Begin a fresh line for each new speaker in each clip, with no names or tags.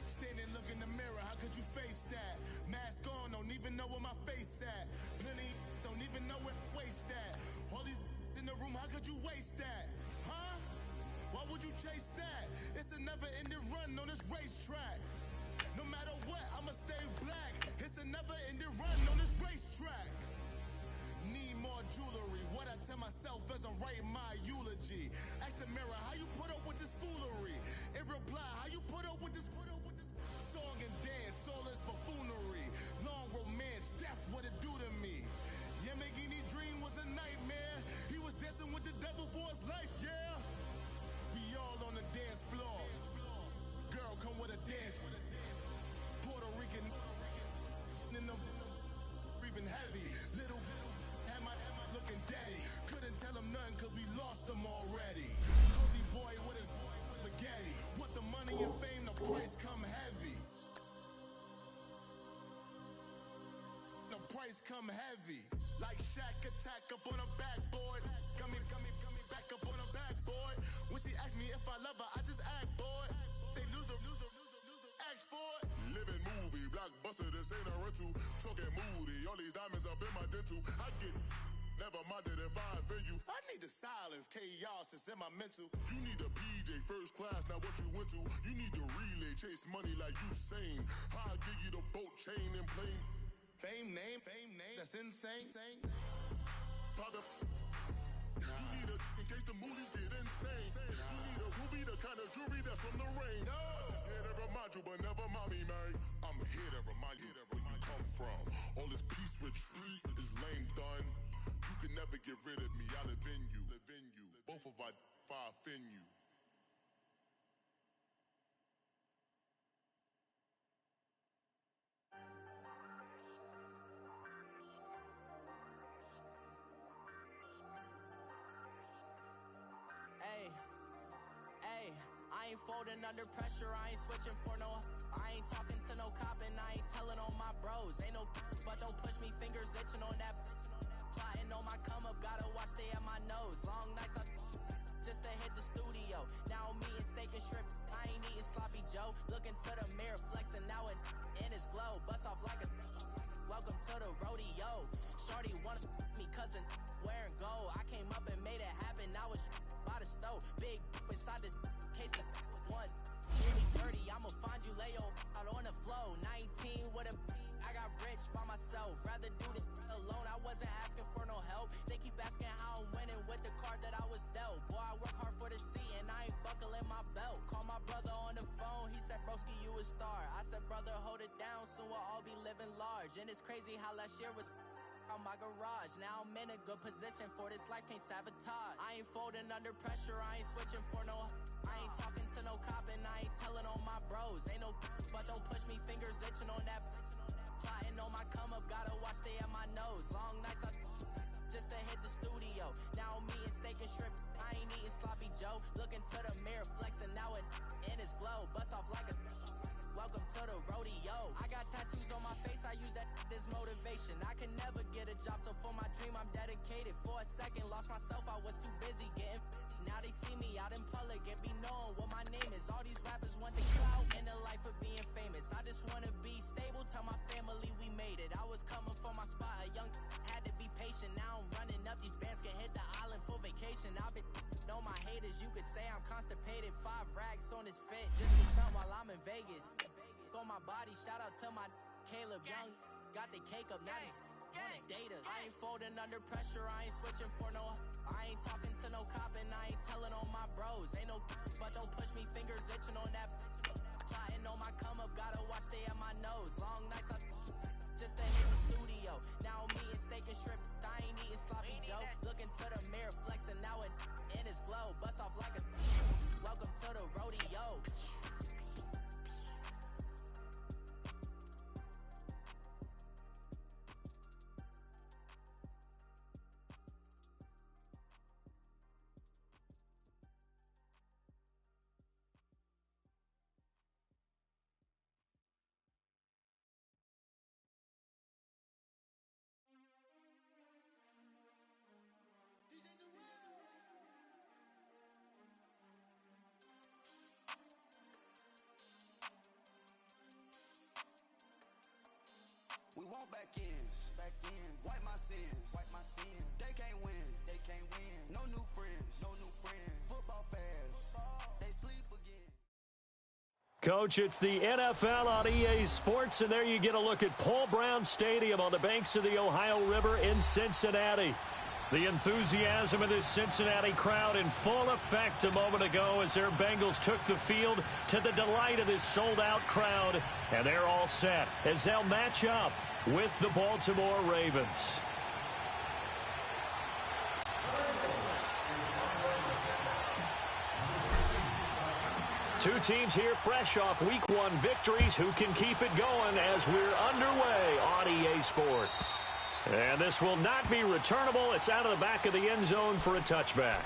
Standing, look in the mirror, how could you face that? Mask on, don't even know where my face at. Plenty, don't even know where waste at. All these in the room, how could you waste that? Huh? Why would you chase that? It's a never-ending run on this racetrack. No matter what, I'ma stay black. It's a never-ending run on this racetrack. Need more jewelry. What I tell myself as I'm writing my eulogy. Ask the mirror, how you put up with this foolery? It reply, how you put up with this song and dance, soulless buffoonery. Long romance, death, what it do to me? Yamagini dream was a nightmare. He was dancing with the devil for his life, yeah. We all on the dance floor. Girl, come with a dance. Puerto Rican in the breathing heavy. Little had my looking daddy. Couldn't tell him nothing cause we lost him already. Cozy boy with his spaghetti. With the money and fame, the price come heavy. The price come heavy. Like Shaq attack up on a backboard. Come back up on a backboard. When she asked me if I love her, I just act bored. Say loser, ask for it. Living movie, blockbuster, this ain't a rental. Talking moody, all these diamonds up in my dental. I get never minded if I offend you. I need the silence, chaos is in my mental. You need a PJ, first class, not what you went to. You need the relay, chase money like you sane. I'll give you the boat, chain, and plane. Fame name, that's insane. Private. You need a in case the movies get insane. You need a ruby, the kind of jewelry that's from the rain. No. I'm just here to remind you, but never mind me, man. I'm here to remind you where you come from. All this peace retreat is lame done. You can never get rid of me. I live in you. Both of our fire offend you.
Hey, I ain't folding under pressure, I ain't switching for no. I ain't talking to no cop and I ain't telling on my bros. Ain't no but don't push me, fingers itching on that. Plotting on my come up, gotta watch they at my nose. Long nights I just to hit the studio. Now I'm eating steak and shrimp, I ain't eating sloppy Joe. Looking to the mirror, flexing now it in his glow. Bust off like a welcome to the rodeo. Shorty wanna me cousin wearing gold. I came up and made it happen, now it's by the stove. Big inside this case is once. Really dirty, I'ma find you, lay out on the flow. 19 with a I got rich by myself. Rather do this alone, I wasn't asking for no help. They keep asking how I'm winning with the card that I was dealt. Boy, I work hard for the seat and I ain't buckling my belt. Call my brother on the phone, he said, broski, you a star. I said, brother, hold it down, soon we'll all be living large. And it's crazy how last year was on my garage. Now I'm in a good position for this life, can't sabotage. I ain't folding under pressure, I ain't switching for no. I ain't talking to no cop and I ain't telling on my bros. Ain't no but don't push me, fingers itching on that. Plotting on my come up, gotta watch they at my nose. Long nights I just to hit the studio. Now I'm eating steak and shrimp, I ain't eating sloppy Joe. Looking to the mirror, flexing now it in his glow. Bust off like a welcome to the rodeo. I got tattoos on my face, I use that as motivation. I can never get a job, so for my dream I'm dedicated. For a second, lost myself, I was too busy getting busy. Now they see me out in public and be knowing what my name is. All these rappers want the clout and the life of being famous. I just wanna be stable, tell my family we made it. I was coming for my spot, a young had to be patient. Now I'm running up, these bands can hit the island for vacation. I've been know my haters, you could say I'm constipated. 5 racks on his fit, just to stunt while I'm in Vegas. On my body, shout out to my Caleb Young. Got the cake up, now these wanna date us. I ain't folding under pressure, I ain't switching for no. I ain't talking to no cop and I ain't telling on my bros. Ain't no but don't push me, fingers itching on that. Plotting on my come up, gotta watch they at my nose. Long nights I just to hit the studio. Now I'm eating steak and shrimp, I ain't eating sloppy Joe. Looking to the mirror, flexing now it in his glow. Bust off like a welcome to the rodeo.
want back ends. Wipe my sins. They can't win. No new friends. Football fans. They sleep again.
Coach, it's the NFL on EA Sports, and there you get a look at Paul Brown Stadium on the banks of the Ohio River in Cincinnati. The enthusiasm of this Cincinnati crowd in full effect a moment ago as their Bengals took the field to the delight of this sold-out crowd, and they're all set as they'll match up with the Baltimore Ravens. Two teams here fresh off Week 1 victories who can keep it going as we're underway on EA Sports. And this will not be returnable. It's out of the back of the end zone for a touchback.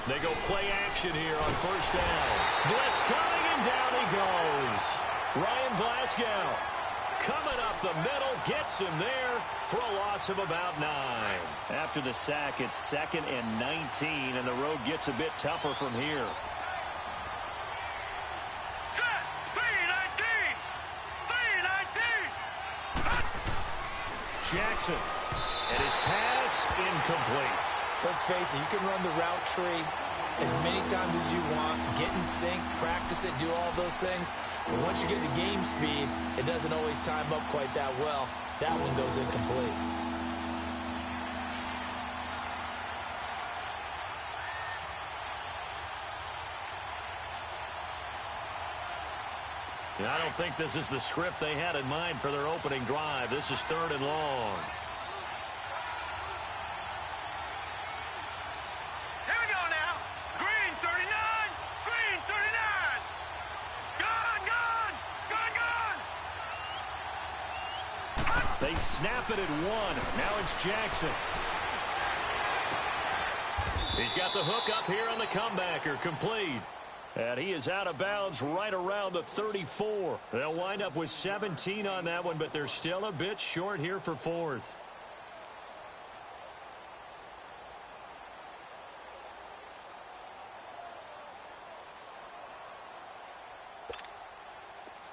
They go play action here on first down. Blitz coming, and down he goes. Ryan Glasgow coming up the middle, gets him there for a loss of about 9. After the sack, it's 2nd and 19, and the road gets a bit tougher from here.
Set! 3-19!
Jackson, and his pass incomplete.
Let's face it, you can run the route tree as many times as you want, get in sync, practice it, do all those things. But once you get to game speed, it doesn't always time up quite that well. That one goes incomplete.
And I don't think this is the script they had in mind for their opening drive. This is 3rd and long. They snap it at 1. Now it's Jackson. He's got the hook up here on the comebacker, complete. And he is out of bounds right around the 34. They'll wind up with 17 on that one, but they're still a bit short here for 4th.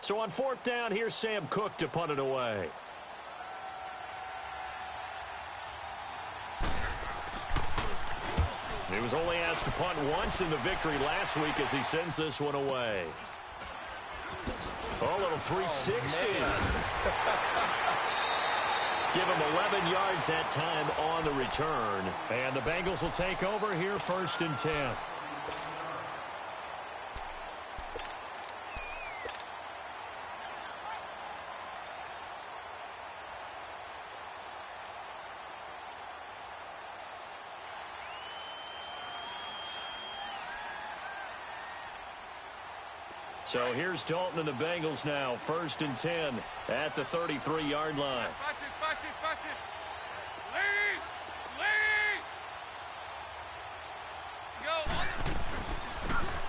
So on 4th down, here's Sam Cook to punt it away. He was only asked to punt once in the victory last week as he sends this one away. Oh, little 360. Give him 11 yards that time on the return. And the Bengals will take over here 1st and 10. So here's Dalton and the Bengals now, 1st and 10 at the 33-yard line.
Watch it. Lead! Go!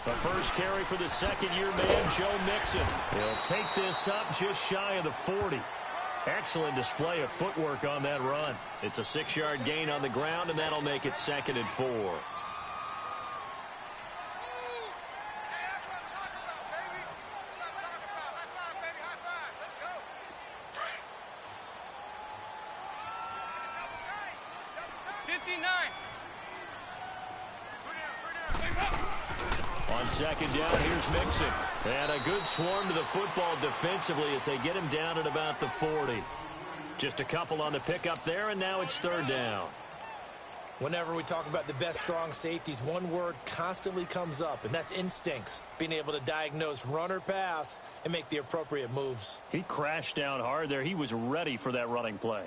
The first carry for the second-year man, Joe Mixon. He'll take this up just shy of the 40. Excellent display of footwork on that run. It's a 6-yard gain on the ground, and that'll make it 2nd and 4. On 2nd down, here's Mixon. And a good swarm to the football defensively as they get him down at about the 40. Just a couple on the pickup there, and now it's 3rd down.
Whenever we talk about the best strong safeties, one word constantly comes up, and that's instincts. Being able to diagnose run or pass and make the appropriate moves.
He crashed down hard there. He was ready for that running play.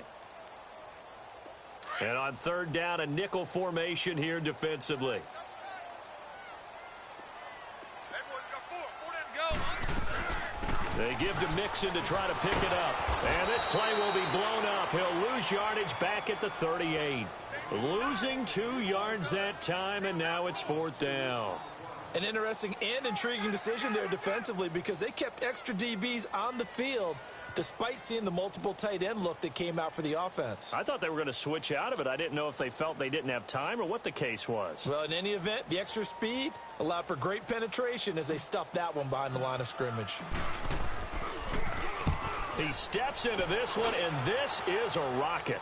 And on 3rd down, a nickel formation here defensively. They give to Mixon to try to pick it up. And this play will be blown up. He'll lose yardage back at the 38. Losing 2 yards that time, and now it's 4th down.
An interesting and intriguing decision there defensively because they kept extra DBs on the field despite seeing the multiple tight end look that came out for the offense.
I thought they were going to switch out of it. I didn't know if they felt they didn't have time or what the case was.
Well, in any event, the extra speed allowed for great penetration as they stuffed that one behind the line of scrimmage.
He steps into this one, and this is a rocket.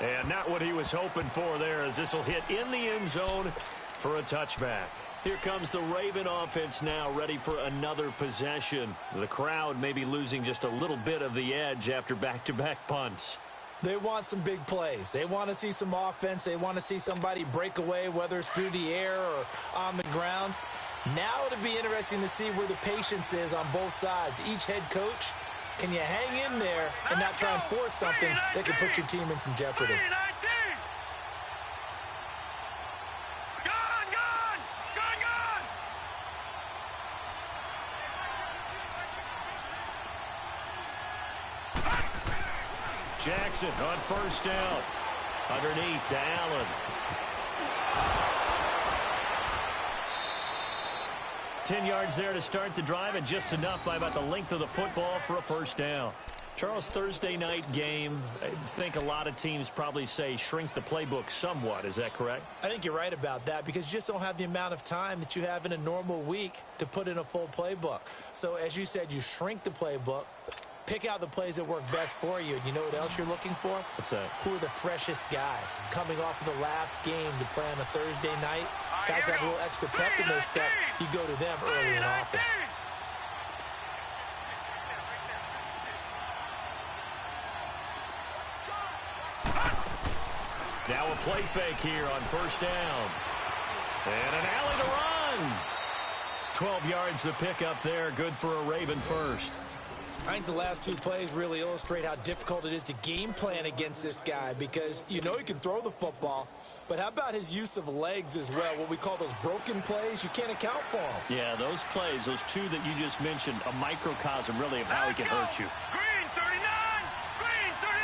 And not what he was hoping for there, as this will hit in the end zone for a touchback. Here comes the Raven offense now, ready for another possession. The crowd may be losing just a little bit of the edge after back-to-back punts.
They want some big plays. They want to see some offense. They want to see somebody break away, whether it's through the air or on the ground. Now it'll be interesting to see where the patience is on both sides. Each head coach, can you hang in there and not try and force something that could put your team in some jeopardy?
Jackson on 1st down. Underneath to Allen. 10 yards there to start the drive, and just enough by about the length of the football for a 1st down. Charles, Thursday night game, I think a lot of teams probably say shrink the playbook somewhat. Is that correct?
I think you're right about that because you just don't have the amount of time that you have in a normal week to put in a full playbook. So as you said, you shrink the playbook. Pick out the plays that work best for you. And you know what else you're looking for?
What's that?
Who are the freshest guys? Coming off of the last game to play on a Thursday night. Guys have a little extra pep in their step. You go to them early and often.
Now a play fake here on 1st down. And an alley to run. 12 yards the pickup there. Good for a Raven first.
I think the last 2 plays really illustrate how difficult it is to game plan against this guy because you know he can throw the football, but how about his use of legs as well, what we call those broken plays? You can't account for them.
Yeah, those plays, those 2 that you just mentioned, a microcosm really of how he can hurt you.
Green 39! Green 39!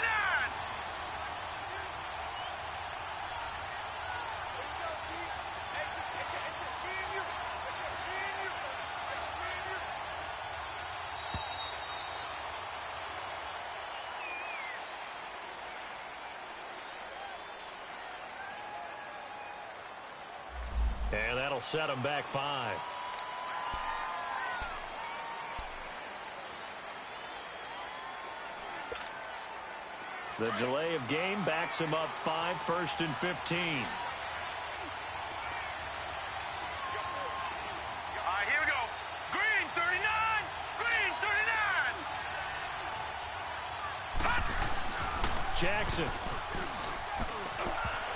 And that'll set him back 5. The delay of game backs him up 5, 1st and 15.
All right, here we go. Green 39! Green 39!
Jackson.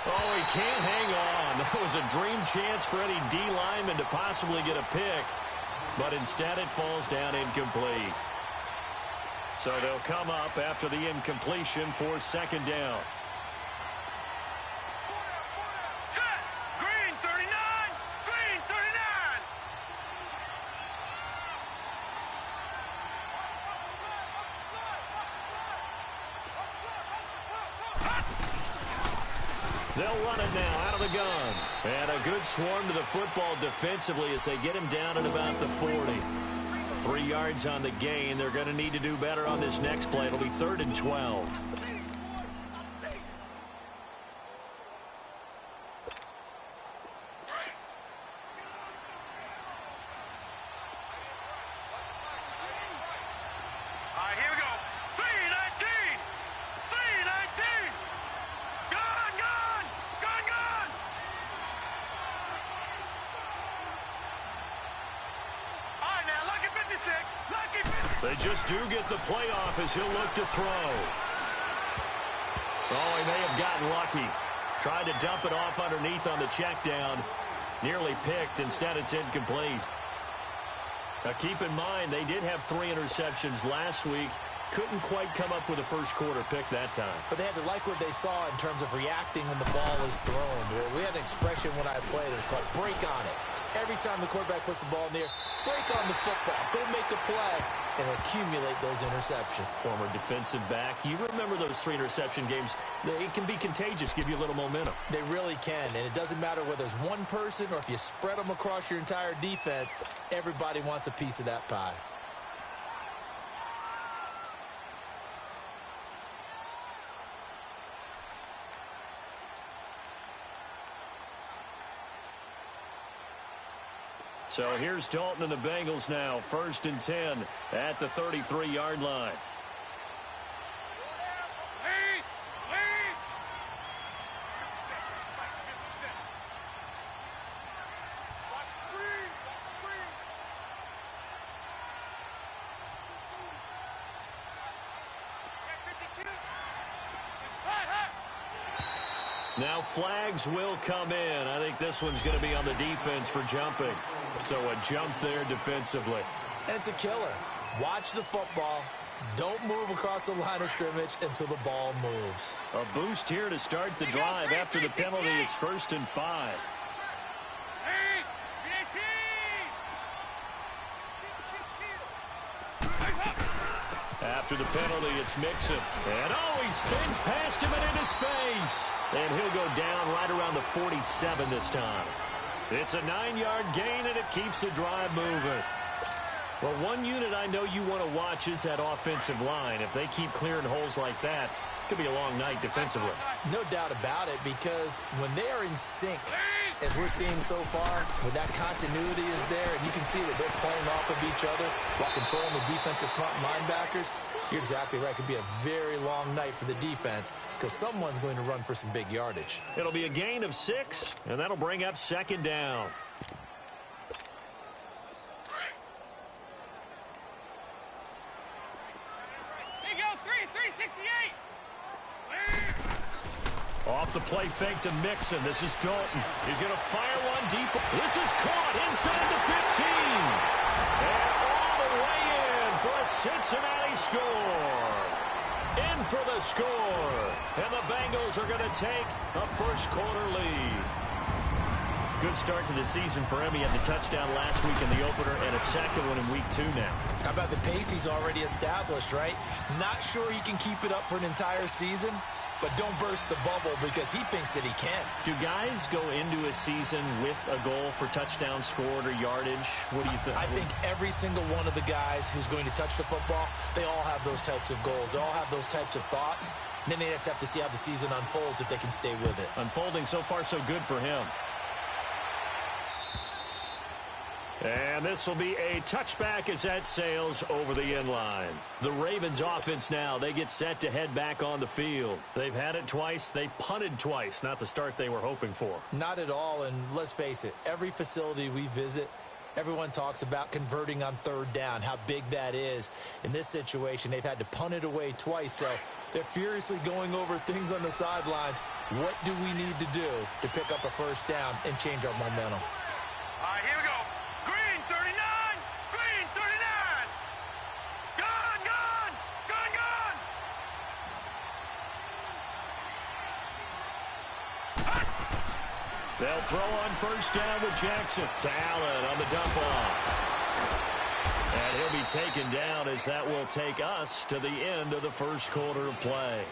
Oh, he can't hang on. That was a dream chance for any D lineman to possibly get a pick, but instead it falls down incomplete. So they'll come up after the incompletion for 2nd down.
Set! Green 39! Green 39!
They'll run it now out of the gun. And a good swarm to the football defensively as they get him down at about the 40. 3 yards on the gain. They're going to need to do better on this next play. It'll be 3rd and 12. They just do get the playoff as he'll look to throw. Oh, he may have gotten lucky. Tried to dump it off underneath on the check down. Nearly picked. Instead, it's incomplete. Now, keep in mind, they did have 3 interceptions last week. Couldn't quite come up with a first quarter pick that time.
But they had to like what they saw in terms of reacting when the ball is thrown. We had an expression when I played. It was called break on it. Every time the quarterback puts the ball in the air, break on the football, go make a play, and accumulate those interceptions.
Former defensive back. You remember those 3 interception games. It can be contagious, give you a little momentum.
They really can, and it doesn't matter whether it's one person or if you spread them across your entire defense, everybody wants a piece of that pie.
So here's Dalton and the Bengals now. 1st and 10 at the 33-yard line. Now flags will come in. I think this one's going to be on the defense for jumping. So a jump there defensively.
And it's a killer. Watch the football. Don't move across the line of scrimmage until the ball moves.
A boost here to start the drive. After the penalty, it's 1st and 5. After the penalty, it's Mixon. And he spins past him and into space. And he'll go down right around the 47 this time. It's a 9-yard gain, and it keeps the drive moving. Well, one unit I know you want to watch is that offensive line. If they keep clearing holes like that, it could be a long night defensively.
No doubt about it, because when they are in sync, as we're seeing so far, when that continuity is there, and you can see that they're playing off of each other while controlling the defensive front linebackers, you're exactly right. It could be a very long night for the defense because someone's going to run for some big yardage.
It'll be a gain of 6, and that'll bring up 2nd down.
There you go, 368.
Off the play fake to Mixon. This is Dalton. He's going to fire one deep. This is caught inside the 15. And all the way in for a Cincinnati score. In for the score. And the Bengals are going to take a first-quarter lead. Good start to the season for him. He had the touchdown last week in the opener and a second one in week 2 now.
How about the pace he's already established, right? Not sure he can keep it up for an entire season, but don't burst the bubble because he thinks that he can.
Do guys go into a season with a goal for touchdowns scored or yardage? What do you think?
I think every single one of the guys who's going to touch the football, they all have those types of goals. They all have those types of thoughts. And then they just have to see how the season unfolds if they can stay with it.
Unfolding so far so good for him. And this will be a touchback as that sails over the end line. The Ravens offense now, they get set to head back on the field. They've had it twice. They've punted twice. Not the start they were hoping for.
Not at all, and let's face it, every facility we visit, everyone talks about converting on 3rd down, how big that is. In this situation, they've had to punt it away twice, so they're furiously going over things on the sidelines. What do we need to do to pick up a first down and change our momentum?
All right, here we go. Green 39, green 39. Gone, gone, gone, gone.
They'll throw on first down with Jackson. To Allen on the dump off. And he'll be taken down as that will take us to the end of the first quarter of play.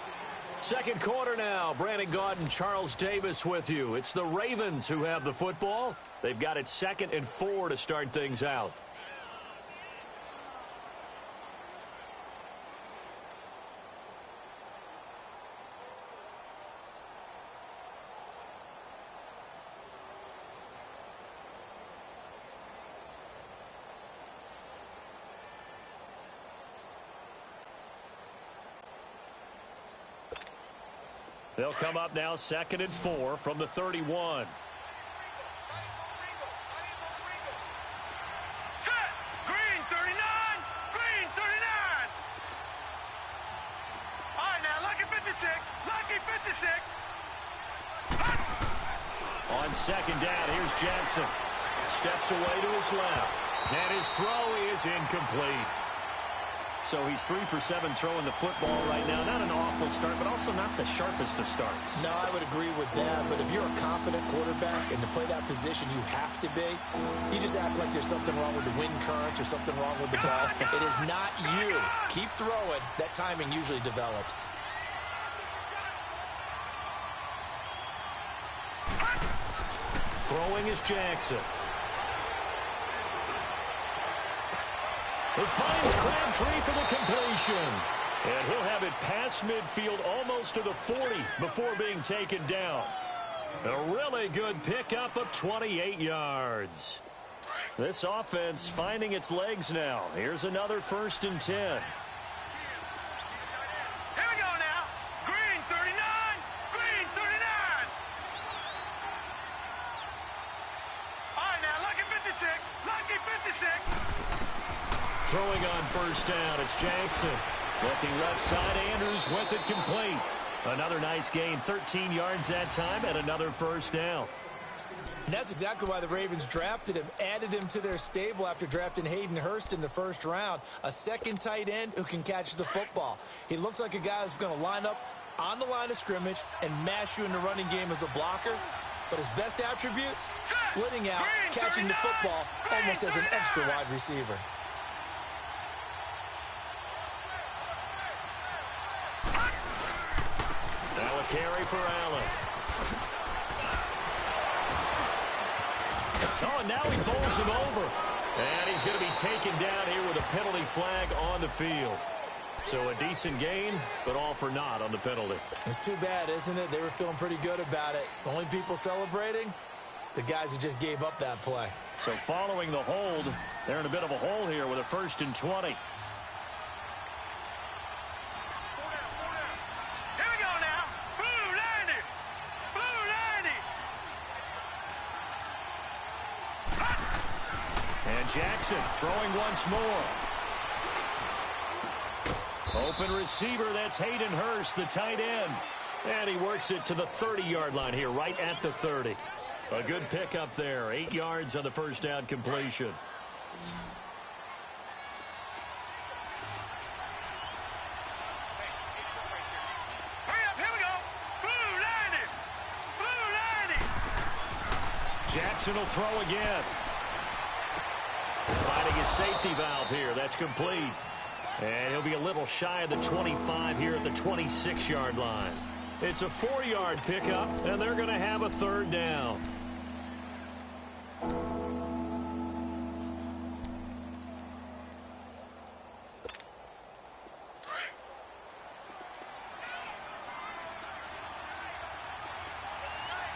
Second quarter now. Brandon Gaudin, Charles Davis with you. It's the Ravens who have the football. They've got it 2nd and 4 to start things out. They'll come up now 2nd and 4 from the 31.
Set. Green 39, green 39. All right, now, lucky 56, lucky 56.
On 2nd down, here's Jackson. Steps away to his left. And his throw is incomplete. So he's 3 for 7 throwing the football right now. Not an awful start, but also not the sharpest of starts.
No, I would agree with that. But if you're a confident quarterback and to play that position you have to be, you just act like there's something wrong with the wind currents or something wrong with the ball. It is not you. Keep throwing. That timing usually develops.
Throwing is Jackson. It finds Crabtree for the completion. And he'll have it past midfield almost to the 40 before being taken down. A really good pickup of 28 yards. This offense finding its legs now. Here's another 1st and 10.
Here we go now. Green 39. Green 39. All right, now, lucky 56. Lucky 56.
Throwing on 1st down, it's Jackson. Looking left side, Andrews with it complete. Another nice gain, 13 yards that time, and another 1st down.
And that's exactly why the Ravens drafted him, added him to their stable after drafting Hayden Hurst in the 1st round. A second tight end who can catch the football. He looks like a guy who's going to line up on the line of scrimmage and mash you in the running game as a blocker. But his best attributes, splitting out, catching the football almost as an extra wide receiver.
Now a carry for Allen. Oh, and now he bowls him over. And he's going to be taken down here with a penalty flag on the field. So a decent gain, but all for naught on the penalty.
It's too bad, isn't it? They were feeling pretty good about it. The only people celebrating, the guys who just gave up that play.
So following the hold, they're in a bit of a hole here with a 1st and 20. Jackson throwing once more. Open receiver, that's Hayden Hurst, the tight end. And he works it to the 30-yard line here, right at the 30. A good pickup there, 8 yards on the 1st down completion.
Hurry up, here we go. Blue 90. Blue 90.
Jackson will throw again. Finding his safety valve here. That's complete. And he'll be a little shy of the 25 here at the 26-yard line. It's a 4-yard pickup, and they're going to have a 3rd down.
All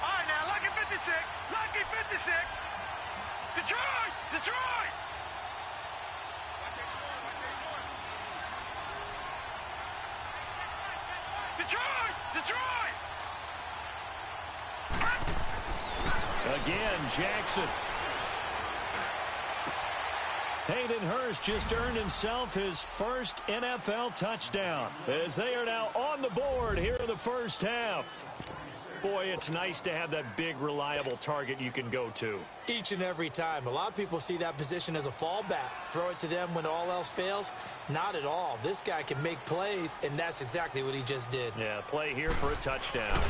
right, now, lucky 56. Lucky 56. Detroit! Detroit! Detroit! Detroit!
Again, Jackson. Hayden Hurst just earned himself his 1st NFL touchdown as they are now on the board here in the 1st half. Boy, it's nice to have that big, reliable target you can go to.
Each and every time. A lot of people see that position as a fallback. Throw it to them when all else fails. Not at all. This guy can make plays, and that's exactly what he just did.
Yeah, play here for a touchdown.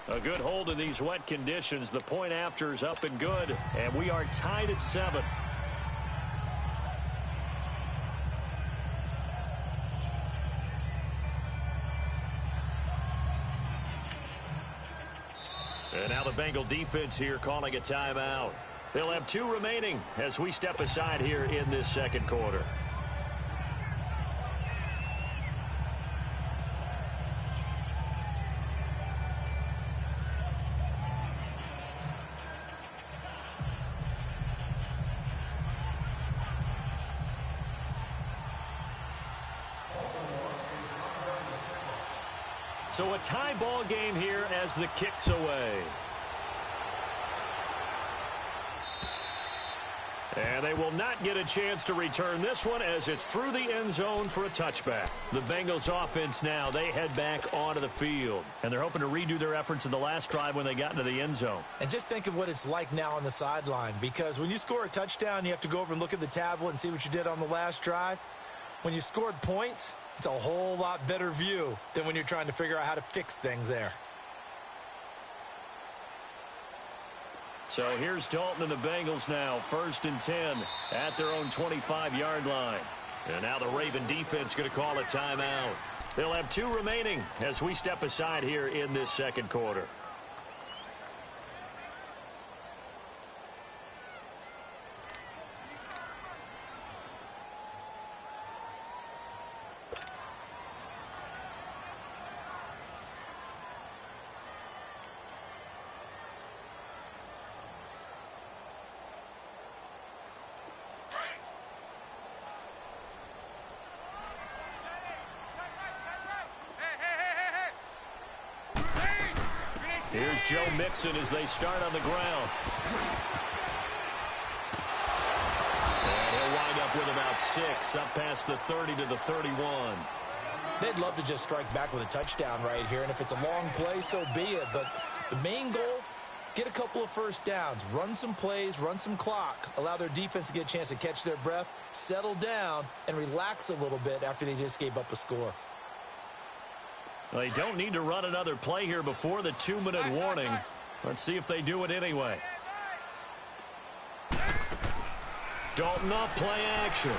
A good hold in these wet conditions. The point after is up and good, and we are tied at 7. And now the Bengal defense here calling a timeout. They'll have 2 remaining as we step aside here in this 2nd quarter. So a tie ball game here as the kick's away. And they will not get a chance to return this one as it's through the end zone for a touchback. The Bengals offense now, they head back onto the field. And they're hoping to redo their efforts in the last drive when they got into the end zone.
And just think of what it's like now on the sideline, because when you score a touchdown, you have to go over and look at the tablet and see what you did on the last drive. When you scored points, it's a whole lot better view than when you're trying to figure out how to fix things there.
So here's Dalton and the Bengals now, 1st and 10 at their own 25-yard line. And now the Raven defense going to call a timeout. They'll have 2 remaining as we step aside here in this second quarter. Here's Joe Mixon as they start on the ground. And he'll wind up with about 6, up past the 30 to the 31.
They'd love to just strike back with a touchdown right here, and if it's a long play, so be it. But the main goal, get a couple of first downs, run some plays, run some clock, allow their defense to get a chance to catch their breath, settle down, and relax a little bit after they just gave up a score.
Well, they don't need to run another play here before the 2-minute warning. Let's see if they do it anyway. Dalton off play action.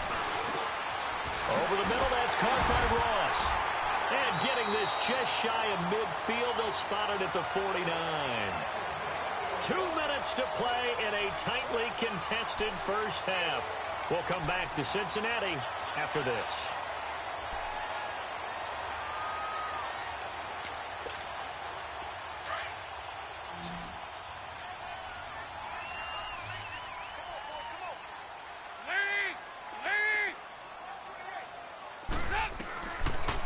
Over the middle, that's caught by Ross. And getting this just shy of midfield, they'll spot it at the 49. 2 minutes to play in a tightly contested first half. We'll come back to Cincinnati after this.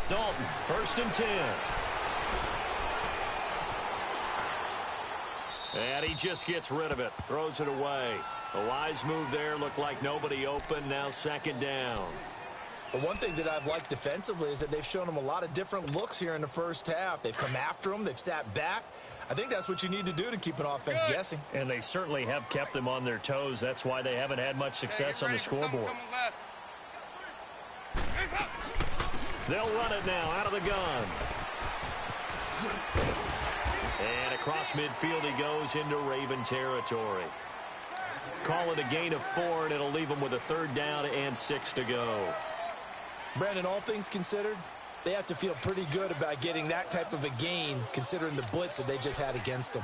Dalton, 1st and 10. And he just gets rid of it, throws it away. A wise move there, looked like nobody open, now 2nd down.
But one thing that I've liked defensively is that they've shown them a lot of different looks here in the first half. They've come after them, they've sat back. I think that's what you need to do to keep an offense guessing.
And they certainly have kept them on their toes. That's why they haven't had much success on the scoreboard. They'll run it now out of the gun. And across midfield he goes into Raven territory. Call it a gain of 4, and it'll leave them with a 3rd down and 6 to go.
Brandon, all things considered, they have to feel pretty good about getting that type of a gain considering the blitz that they just had against them.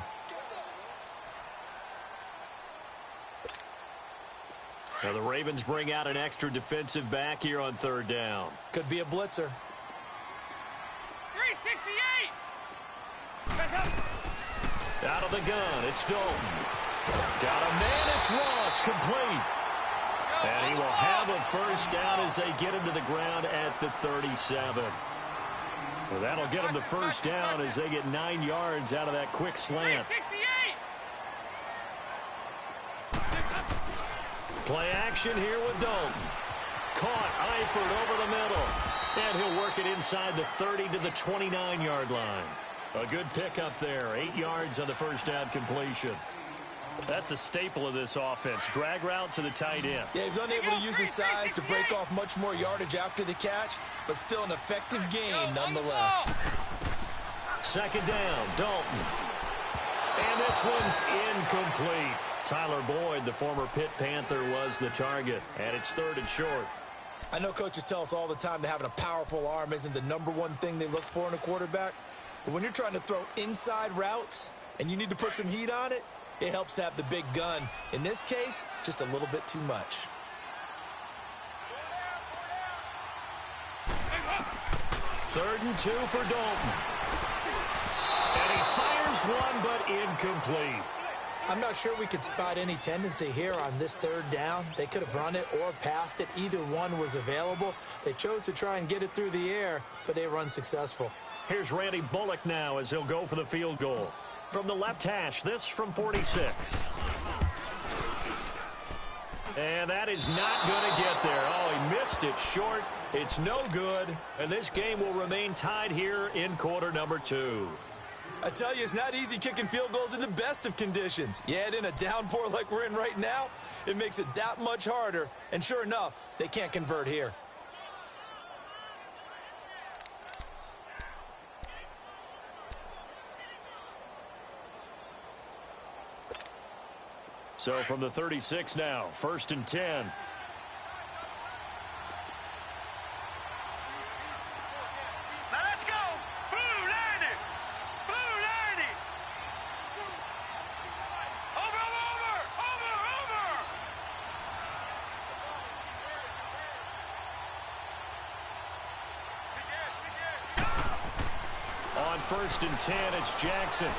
Now the Ravens bring out an extra defensive back here on 3rd down.
Could be a blitzer.
368!
Out of the gun, it's Dalton. Got a man, it's Ross, complete. And he will have a 1st down as they get him to the ground at the 37. Well, that'll get them the 1st down as they get 9 yards out of that quick slant.
368!
Play action here with Dalton. Caught, Eifert over the middle. And he'll work it inside the 30 to the 29-yard line. A good pickup there. 8 yards on the 1st down completion. That's a staple of this offense. Drag route to the tight end.
Yeah, he was unable to use his size to break off much more yardage after the catch, but still an effective gain nonetheless.
2nd down, Dalton. And this one's incomplete. Tyler Boyd, the former Pitt Panther, was the target. And it's 3rd and short.
I know coaches tell us all the time that having a powerful arm isn't the #1 thing they look for in a quarterback. But when you're trying to throw inside routes and you need to put some heat on it, it helps to have the big gun. In this case, just a little bit too much.
3rd and 2 for Dalton. And he fires one, but incomplete.
I'm not sure we could spot any tendency here on this 3rd down. They could have run it or passed it. Either one was available. They chose to try and get it through the air, but they were unsuccessful.
Here's Randy Bullock now as he'll go for the field goal. From the left hash, this from 46. And that is not going to get there. Oh, he missed it short. It's no good. And this game will remain tied here in quarter number 2.
I tell you, it's not easy kicking field goals in the best of conditions. Yet in a downpour like we're in right now, it makes it that much harder. And sure enough, they can't convert here.
So from the 36 now, 1st and 10.
Now let's go. Blue landing. Blue landing. Over.
On 1st and 10, it's Jackson.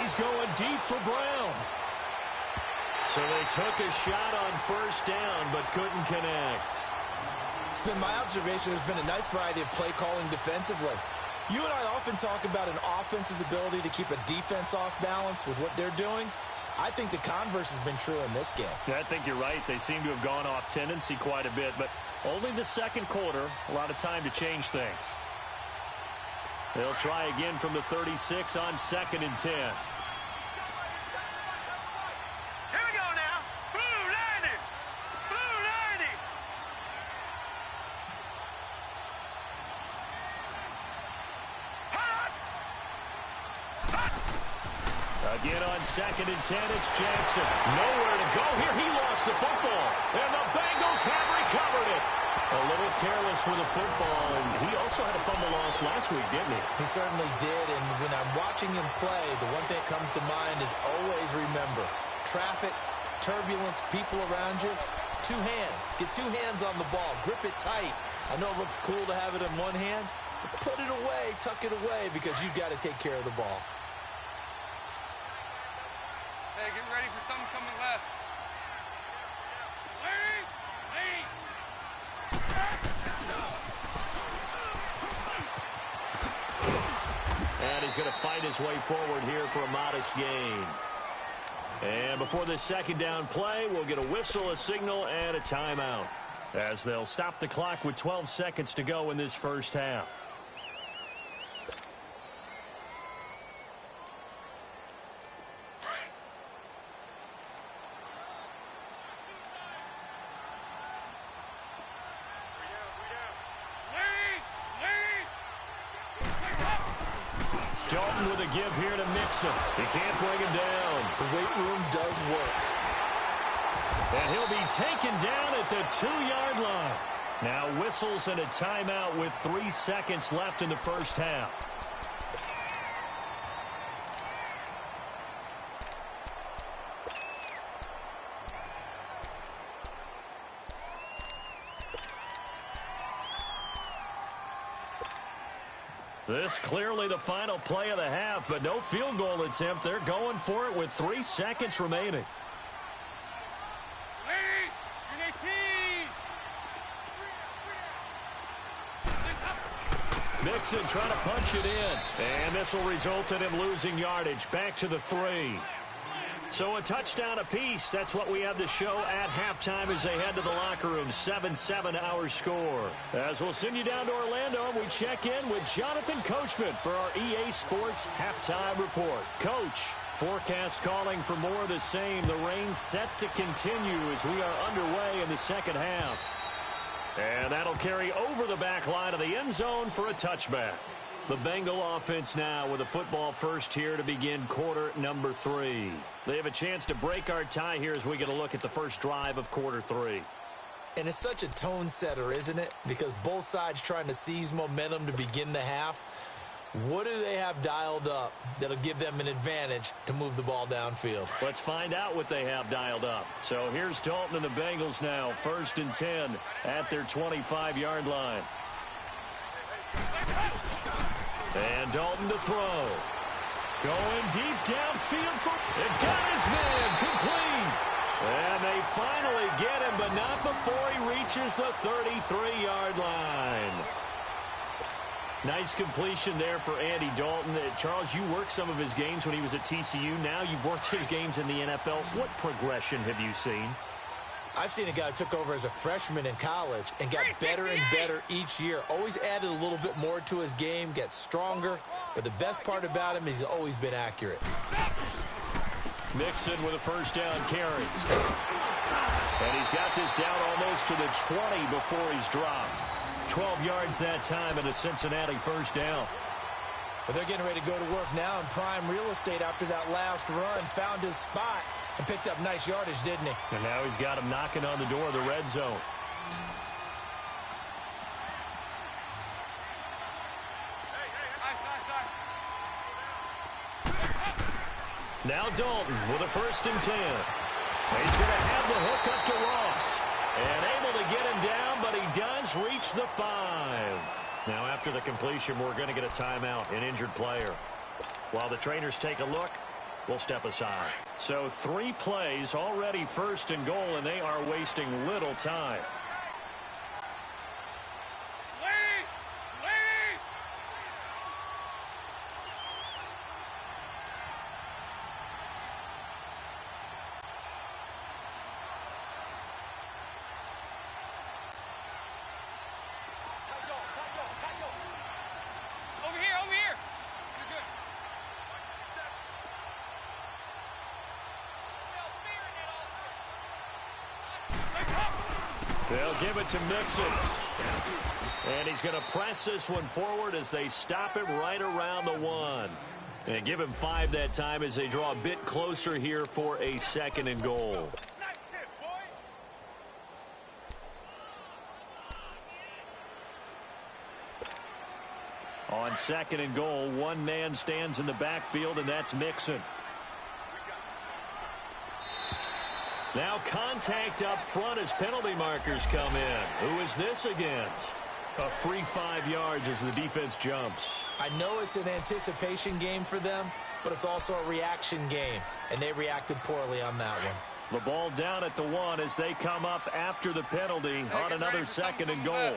He's going deep for Brown. So they took a shot on 1st down, but couldn't connect.
It's been my observation there's been a nice variety of play calling defensively. You and I often talk about an offense's ability to keep a defense off balance with what they're doing. I think the converse has been true in this game.
I think you're right. They seem to have gone off tendency quite a bit, but only the second quarter, a lot of time to change things. They'll try again from the 36 on 2nd and 10. Again on 2nd and 10, it's Jackson. Nowhere to go here. He lost the football. And the Bengals have recovered it. A little careless with the football. And he also had a fumble loss last week, didn't he?
He certainly did. And when I'm watching him play, the one thing that comes to mind is always remember, traffic, turbulence, people around you, 2 hands. Get 2 hands on the ball. Grip it tight. I know it looks cool to have it in one hand, but put it away, tuck it away, because you've got to take care of the ball.
Hey, get ready for something coming left.
And he's going to fight his way forward here for a modest gain. And before this 2nd down play, we'll get a whistle, a signal, and a timeout, as they'll stop the clock with 12 seconds to go in this first half. Dalton with a give here to Mixon. He can't bring him down.
The weight room does work.
And he'll be taken down at the 2-yard line. Now whistles and a timeout with 3 seconds left in the first half. This clearly the final play of the half, but no field goal attempt. They're going for it with 3 seconds remaining. Mixon trying to punch it in. And this will result in him losing yardage. Back to the 3. So a touchdown apiece. That's what we have to show at halftime as they head to the locker room. 7-7 our score. As we'll send you down to Orlando, we check in with Jonathan Coachman for our EA Sports Halftime Report. Coach, forecast calling for more of the same. The rain set to continue as we are underway in the second half. And that'll carry over the back line of the end zone for a touchback. The Bengal offense now with a football first here to begin quarter number 3. They have a chance to break our tie here as we get a look at the first drive of quarter 3.
And it's such a tone setter, isn't it? Because both sides trying to seize momentum to begin the half. What do they have dialed up that'll give them an advantage to move the ball downfield?
Let's find out what they have dialed up. So here's Dalton and the Bengals now. 1st and 10 at their 25-yard line. And Dalton to throw. Going deep downfield for it. Got his man complete. And they finally get him, but not before he reaches the 33-yard line. Nice completion there for Andy Dalton. Charles, you worked some of his games when he was at TCU. Now you've worked his games in the NFL. What progression have you seen?
I've seen a guy who took over as a freshman in college and got better and better each year. Always added a little bit more to his game, gets stronger. But the best part about him is he's always been accurate.
Mixon with a first down carry. And he's got this down almost to the 20 before he's dropped. 12 yards that time and a Cincinnati first down.
But they're getting ready to go to work now in prime real estate after that last run. Found his spot and picked up nice yardage, didn't he?
And now he's got him knocking on the door of the red zone. Now Dalton with a 1st and 10. He's going to have the hook up to Ross. And able to get him down, but he does reach the 5. Now after the completion, we're going to get a timeout, an injured player. While the trainers take a look, we'll step aside. So 3 plays already 1st and goal, and they are wasting little time. They'll give it to Mixon. And he's going to press this one forward as they stop him right around the 1. And give him 5 that time as they draw a bit closer here for a 2nd and goal. On 2nd and goal, one man stands in the backfield, and that's Mixon. Now contact up front as penalty markers come in. Who is this against? A free 5 yards as the defense jumps.
I know it's an anticipation game for them, but it's also a reaction game, and they reacted poorly on that one.
The ball down at the 1 as they come up after the penalty on another 2nd and goal.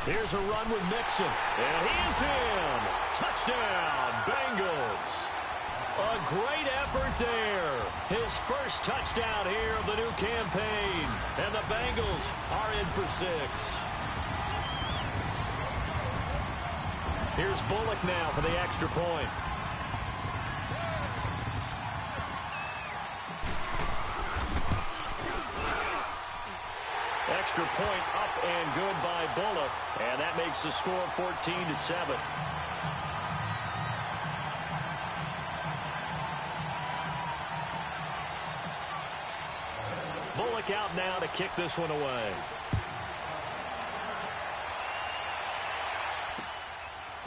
Here's a run with Mixon, and he's in. Touchdown, Bengals. A great effort there. His first touchdown here of the new campaign, and the Bengals are in for 6. Here's Bullock now for the extra point. Extra point up and good by Bullock, and that makes the score 14-7. Bullock out now to kick this one away.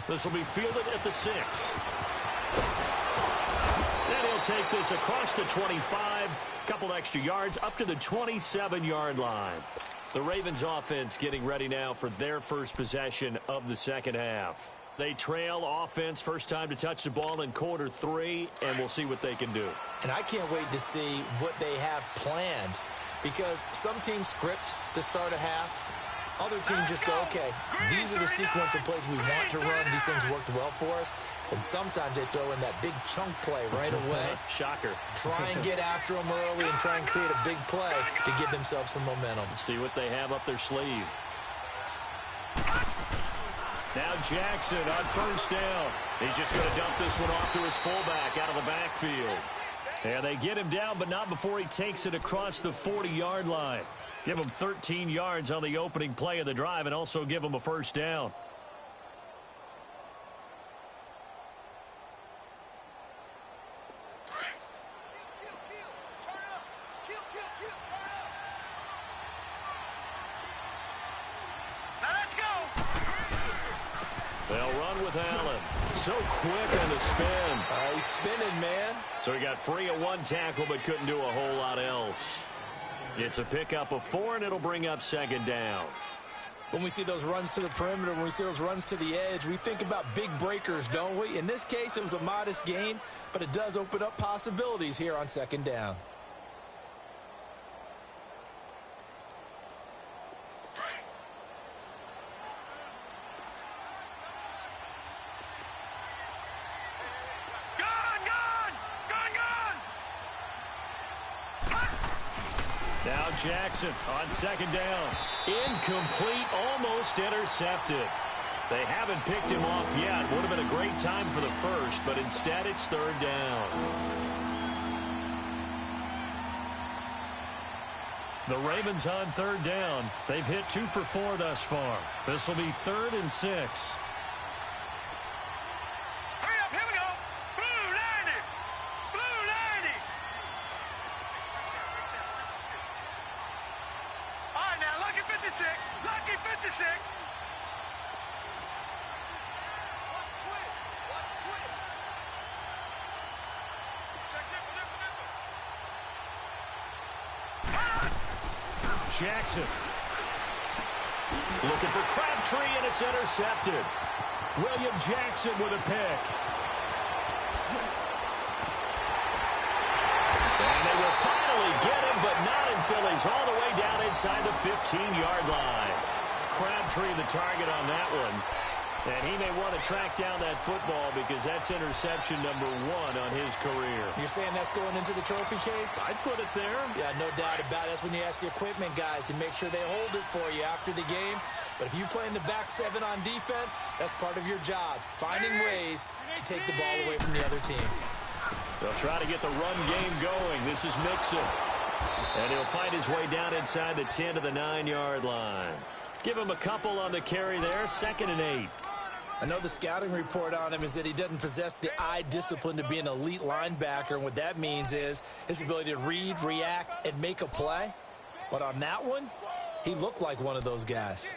This will be fielded at the 6. And he'll take this across the 25. Couple extra yards up to the 27-yard line. The Ravens offense getting ready now for their first possession of the second half. They trail offense first time to touch the ball in quarter 3, and we'll see what they can do.
And I can't wait to see what they have planned, because some teams script to start a half. Other teams just go, okay, these are the sequence of plays we want to run. These things worked well for us. And sometimes they throw in that big chunk play right away.
Shocker.
Try and get after them early and try and create a big play to give themselves some momentum.
See what they have up their sleeve. Now Jackson on first down. He's just going to dump this one off to his fullback out of the backfield. And they get him down, but not before he takes it across the 40-yard line. Give him 13 yards on the opening play of the drive and also give him a first down. They'll run with Allen. So quick on the spin.
He's spinning, man.
So he got free of 1 tackle but couldn't do a whole lot else. It's a pickup of 4, and it'll bring up second down.
When we see those runs to the perimeter, when we see those runs to the edge, we think about big breakers, don't we? In this case, it was a modest gain, but it does open up possibilities here on second down.
Now Jackson on second down. Incomplete, almost intercepted. They haven't picked him off yet. Would have been a great time for the first, but instead it's third down. The Ravens on third down. They've hit 2 for 4 thus far. This will be 3rd and 6.
Hurry up, here we go. Blue 90. Blue 90. All right, now, lucky 56. Lucky 56.
Jackson. Looking for Crabtree, and it's intercepted. William Jackson with a pick. And they will finally get him, but not until he's all the way down inside the 15-yard line. Crabtree the target on that one. And he may want to track down that football because that's interception number 1 on his career.
You're saying that's going into the trophy case?
I'd put it there.
Yeah, no doubt about it. That's when you ask the equipment guys to make sure they hold it for you after the game. But if you play in the back 7 on defense, that's part of your job, finding ways to take the ball away from the other team.
They'll try to get the run game going. This is Mixon. And he'll find his way down inside the 10 to the 9-yard line. Give him a couple on the carry there, 2nd and 8.
I know the scouting report on him is that he doesn't possess the eye discipline to be an elite linebacker, and what that means is his ability to read, react, and make a play. But on that one, he looked like one of those guys.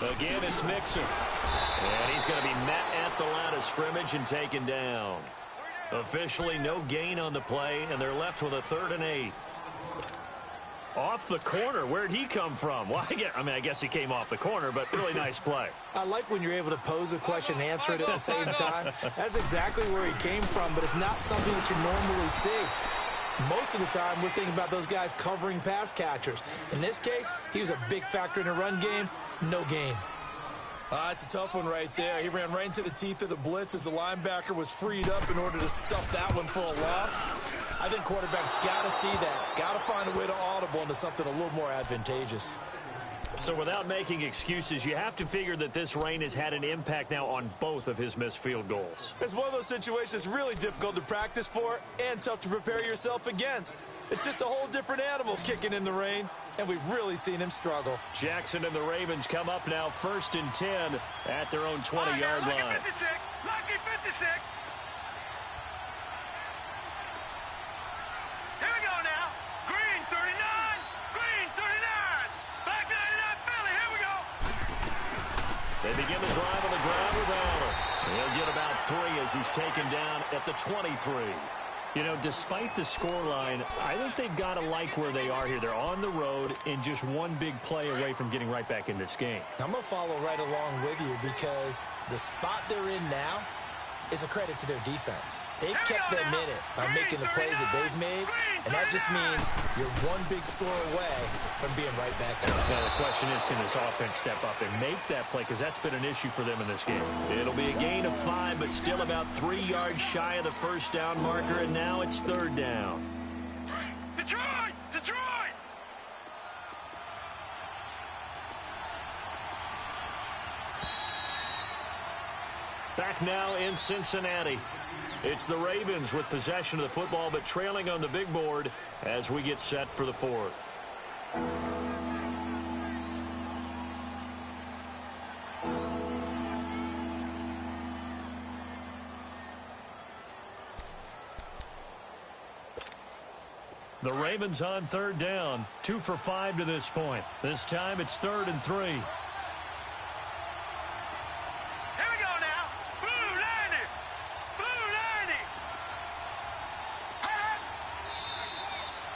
Again, it's Mixon. And he's going to be met at the line of scrimmage and taken down. Officially, no gain on the play, and they're left with a 3rd and 8. Off the corner. Where'd he come from? Well, I guess he came off the corner, but really nice play.
I like when you're able to pose a question and answer it at the same time. That's exactly where he came from, but it's not something that you normally see. Most of the time, we're thinking about those guys covering pass catchers. In this case, he was a big factor in the run game. No gain. It's a tough one right there. He ran right into the teeth of the blitz as the linebacker was freed up in order to stuff that one for a loss. I think quarterbacks got to see that. Got to find a way to audible into something a little more advantageous.
So without making excuses, you have to figure that this rain has had an impact now on both of his missed field goals.
It's one of those situations really difficult to practice for and tough to prepare yourself against. It's just a whole different animal kicking in the rain, and we've really seen him struggle.
Jackson and the Ravens come up now 1st and 10 at their own 20-yard line.
Lucky 56. Lucky 56. Here we go now. Green 39. Green 39. Black 99 Philly. Here we go.
They begin the drive on the ground with Allen. He'll get about 3 as he's taken down at the 23. You know, despite the scoreline, I think they've got to like where they are here. They're on the road and just one big play away from getting right back in this game.
I'm going to follow right along with you because the spot they're in now is a credit to their defense. They've kept them in it by making the plays that they've made, and that just means you're one big score away from being right back there.
Now, the question is, can this offense step up and make that play? Because that's been an issue for them in this game. It'll be a gain of 5, but still about 3 yards shy of the first down marker, and now it's 3rd down.
Detroit! Detroit!
Back now in Cincinnati. It's the Ravens with possession of the football, but trailing on the big board as we get set for the 4th. The Ravens on 3rd down, 2 for 5 to this point. This time it's 3rd and 3.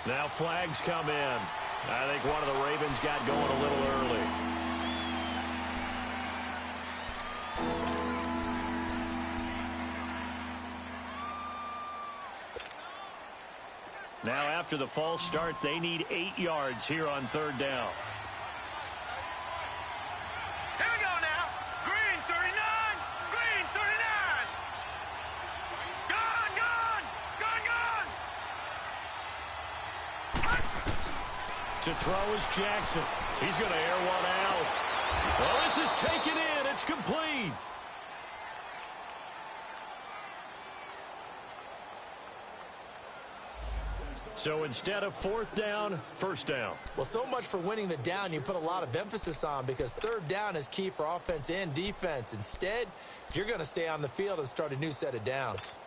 Now flags come in. I think one of the Ravens got going a little early. Now after the false start, they need 8 yards here on 3rd down. To throw is Jackson. He's going to air one out. Oh, this is taken in. It's complete. So instead of fourth down, first down.
Well, so much for winning the down you put a lot of emphasis on, because third down is key for offense and defense. Instead, you're going to stay on the field and start a new set of downs.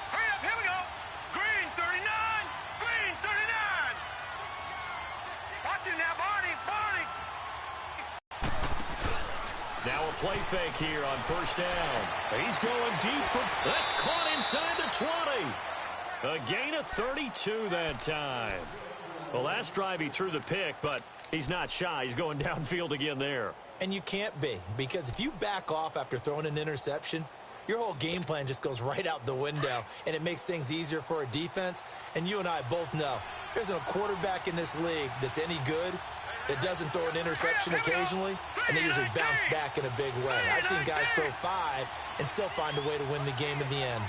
Hurry up, here we go. Green 39, green 39. Watch it now, Barney.
Now a play fake here on first down. He's going deep for... That's caught inside the 20. A gain of 32 that time. The last drive he threw the pick, but he's not shy. He's going downfield again there.
And you can't be, because if you back off after throwing an interception, your whole game plan just goes right out the window, and it makes things easier for a defense. And you and I both know there's a quarterback in this league that's any good that doesn't throw an interception occasionally, and they usually bounce back in a big way. I've seen guys throw 5 and still find a way to win the game in the end.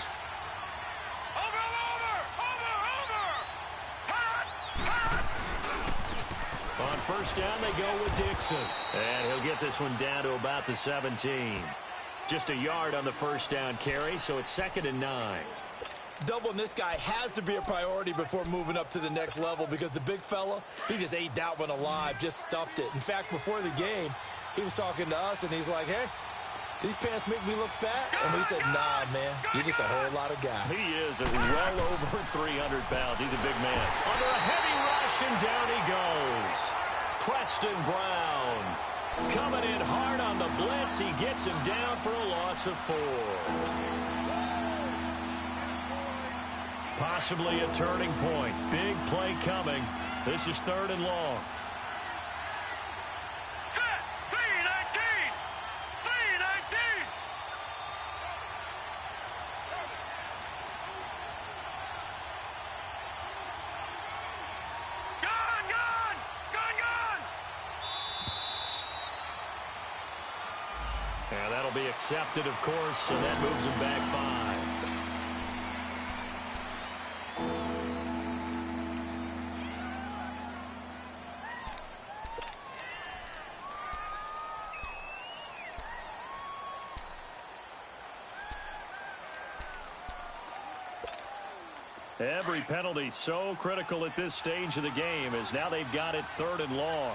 On first down, they go with Dixon. And he'll get this one down to about the 17. Just a yard on the first down carry, so it's 2nd and 9.
Doubling this guy has to be a priority before moving up to the next level, because the big fella, he just ate that one alive, just stuffed it. In fact, before the game, he was talking to us, and he's like, hey, these pants make me look fat? And we said, nah, man, you're just a whole lot of guy.
He is at well over 300 pounds. He's a big man. Under a heavy rush, and down he goes. Preston Brown coming in hard on the blitz. He gets him down for a loss of 4. Possibly a turning point. Big play coming. This is 3rd and long.
Set, 319, 319. Gone.
And that'll be accepted, of course, and that moves him back 5. Every penalty so critical at this stage of the game, as now they've got it 3rd and long.
All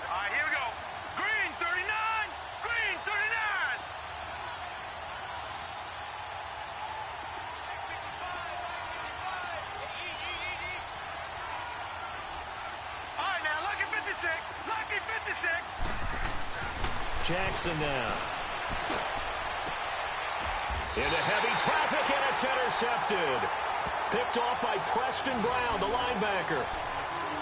right, here we go. Green 39, green 39. All right, now, lucky 56, lucky 56.
Jackson now. Into heavy traffic, and it's intercepted. Picked off by Preston Brown, the linebacker.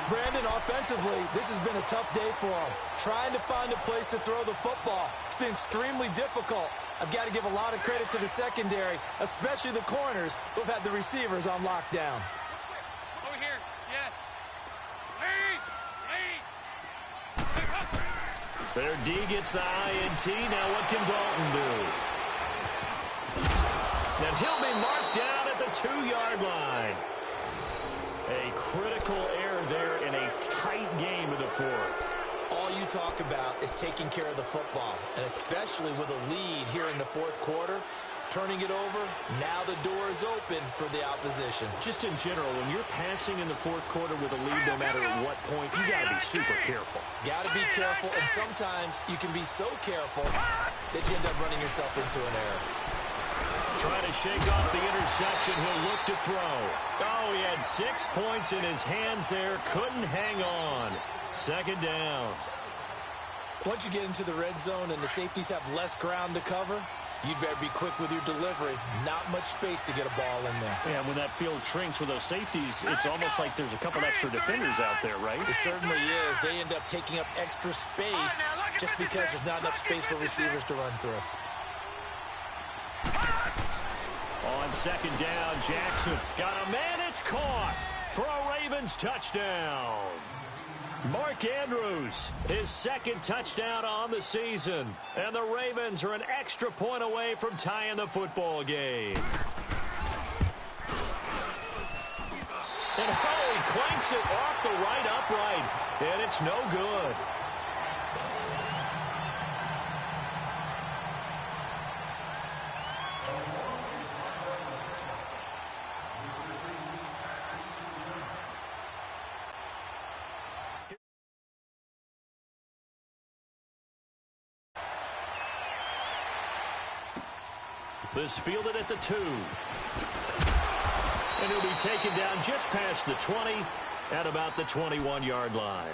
Brandon, offensively, this has been a tough day for him. Trying to find a place to throw the football. It's been extremely difficult. I've got to give a lot of credit to the secondary, especially the corners who've had the receivers on lockdown.
Over here, yes. Lead.
Their D gets the INT. Now what can Dalton do? And he'll be marked down at the 2-yard line. A critical error there in a tight game of the 4th.
All you talk about is taking care of the football, and especially with a lead here in the 4th quarter, turning it over, now the door is open for the opposition.
Just in general, when you're passing in the 4th quarter with a lead, no matter at what point, you got to be super careful.
Got to be careful, and sometimes you can be so careful that you end up running yourself into an error.
Trying to shake off the interception. He'll look to throw. Oh, he had 6 points in his hands there. Couldn't hang on. 2nd down.
Once you get into the red zone and the safeties have less ground to cover, you'd better be quick with your delivery. Not much space to get a ball in there.
Yeah, when that field shrinks with those safeties, it's almost like there's a couple extra defenders out there, right?
It certainly is. They end up taking up extra space just because there's not enough space for receivers to run through.
On 2nd down, Jackson got a man. It's caught for a Ravens touchdown. Mark Andrews, his second touchdown on the season. And the Ravens are an extra point away from tying the football game. And he clanks it off the right upright, and it's no good. This fielded at the 2. And he'll be taken down just past the 20 at about the 21-yard line.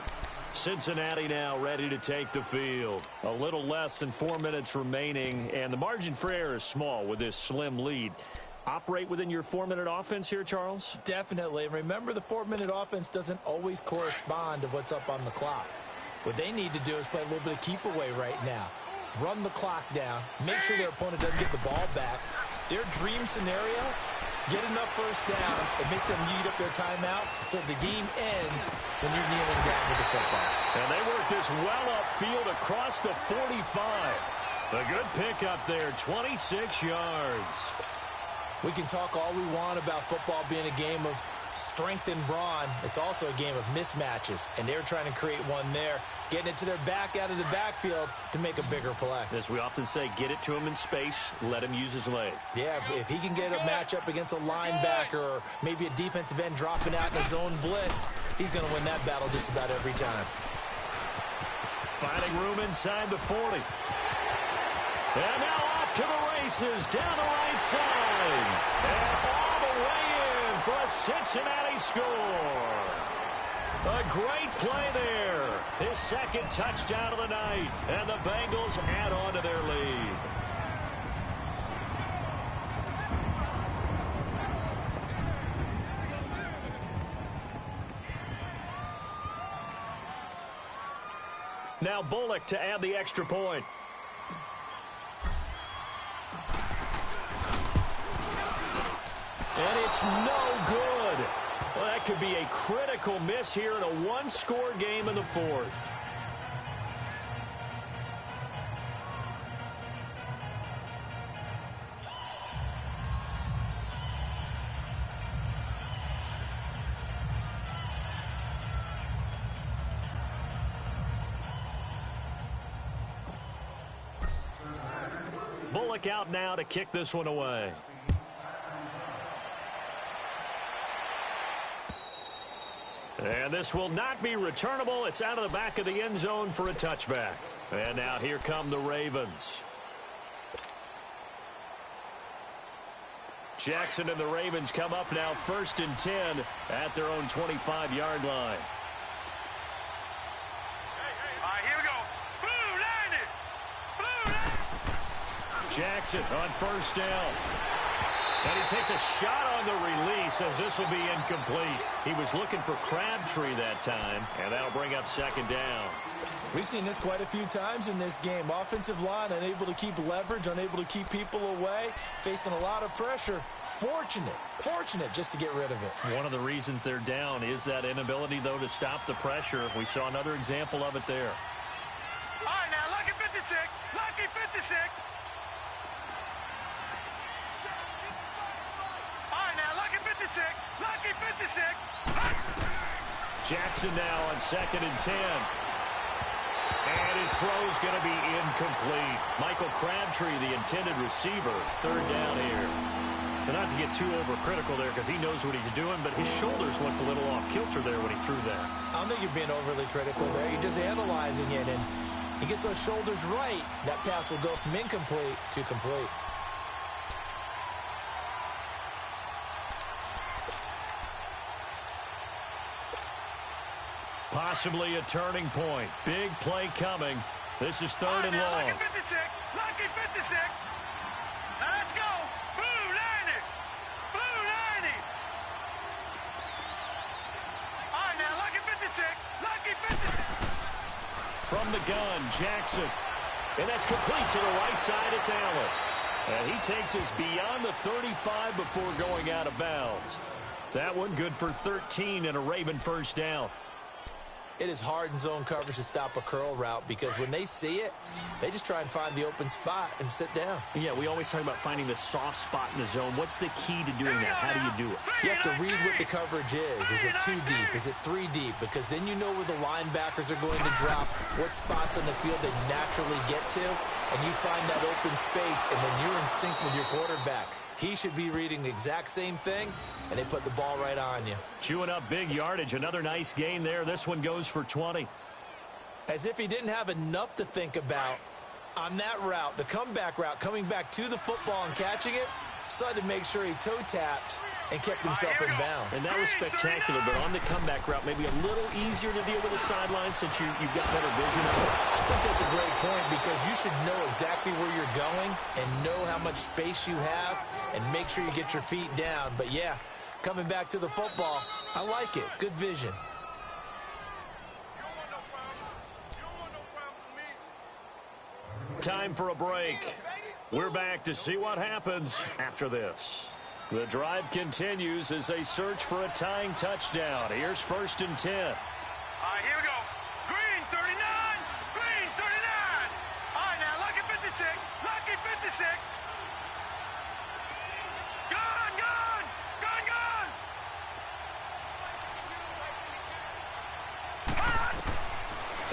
Cincinnati now ready to take the field. A little less than 4 minutes remaining, and the margin for error is small with this slim lead. Operate within your 4-minute offense here, Charles?
Definitely. Remember, the 4-minute offense doesn't always correspond to what's up on the clock. What they need to do is play a little bit of keep away right now. Run the clock down. Make sure their opponent doesn't get the ball back. Their dream scenario, get enough first downs and make them eat up their timeouts so the game ends when you're kneeling down with the football.
And they work this well upfield across the 45. A good pickup there, 26 yards.
We can talk all we want about football being a game of strength and brawn. It's also a game of mismatches, and they're trying to create one there, getting it to their back out of the backfield to make a bigger play.
As we often say, get it to him in space, let him use his leg.
Yeah, if he can get a matchup against a linebacker or maybe a defensive end dropping out in a zone blitz, he's going to win that battle just about every time.
Finding room inside the 40. And now off to the races, down the right side. And all the way in for a Cincinnati score. A great play there. His second touchdown of the night. And the Bengals add on to their lead. Now Bullock to add the extra point. And it's no good. Well, that could be a critical miss here in a one-score game in the fourth. Bullock out now to kick this one away. And this will not be returnable. It's out of the back of the end zone for a touchback. And now here come the Ravens. Jackson and the Ravens come up now 1st and 10 at their own 25-yard line.
All right, here we go. Blue 90. Blue 90.
Jackson on 1st down. And he takes a shot on the release as this will be incomplete. He was looking for Crabtree that time, and that'll bring up 2nd down.
We've seen this quite a few times in this game. Offensive line unable to keep leverage, unable to keep people away, facing a lot of pressure. Fortunate just to get rid of it.
One of the reasons they're down is that inability, though, to stop the pressure. We saw another example of it there.
All right, now, lucky 56. Lucky 56. Lucky 56.
Jackson now on 2nd and 10. And his throw's going to be incomplete. Michael Crabtree, the intended receiver, 3rd down here. And not to get too overcritical there because he knows what he's doing, but his shoulders looked a little off kilter there when he threw that.
I don't think you're being overly critical there. You're just analyzing it, and he gets those shoulders right. That pass will go from incomplete to complete.
Possibly a turning point. Big play coming. This is 3rd and long.
Lucky 56. Lucky 56. Now let's go. Blue 90. Blue 90. All right, now lucky 56. Lucky 56.
From the gun, Jackson. And that's complete to the right side. It's Allen. And he takes us beyond the 35 before going out of bounds. That one good for 13 and a Raven 1st down.
it is hard in zone coverage to stop a curl route because when they see it, they just try and find the open spot and sit down.
Yeah, we always talk about finding the soft spot in the zone. What's the key to doing that? How do you do it?
You have to read what the coverage is. Is it 2 deep? Is it 3 deep? Because then you know where the linebackers are going to drop, what spots on the field they naturally get to, and you find that open space, and then you're in sync with your quarterback. He should be reading the exact same thing, and they put the ball right on you.
Chewing up big yardage. Another nice gain there. This one goes for 20.
As if he didn't have enough to think about on that route, the comeback route, coming back to the football and catching it, decided to make sure he toe-tapped and kept himself in bounds.
And that was spectacular, but on the comeback route, maybe a little easier to deal with the sideline since you've got better vision of it.
I think that's a great point because you should know exactly where you're going and know how much space you have and make sure you get your feet down. But, yeah, coming back to the football, I like it. Good vision.
Time for a break. We're back to see what happens after this. The drive continues as they search for a tying touchdown. Here's 1st and 10.
All right, here we go. Green 39. Green 39. All right, now, lucky 56. Lucky 56. Gun, gun. Gun, gun.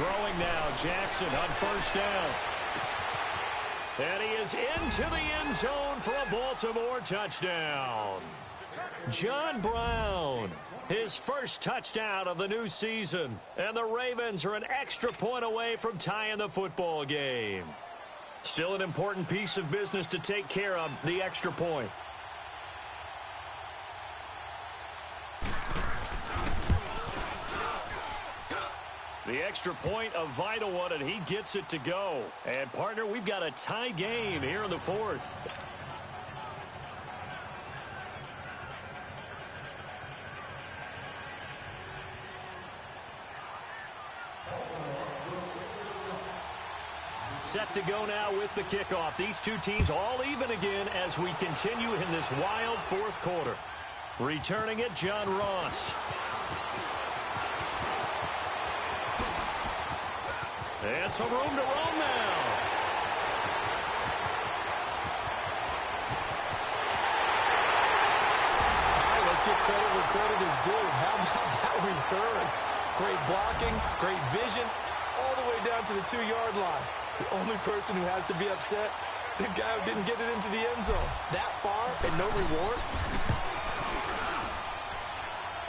Throwing now, Jackson on 1st down. And he is into the end zone for a Baltimore touchdown. John Brown, his first touchdown of the new season. And the Ravens are an extra point away from tying the football game. Still an important piece of business to take care of, the extra point. The extra point, a vital one, and he gets it to go. And, partner, we've got a tie game here in the 4th. Set to go now with the kickoff. These two teams all even again as we continue in this wild 4th quarter. Returning it, John Ross. And some room to roam now.
All right, let's give credit where credit is due. How about that return? Great blocking, great vision, all the way down to the 2-yard line. The only person who has to be upset, the guy who didn't get it into the end zone. That far and no reward.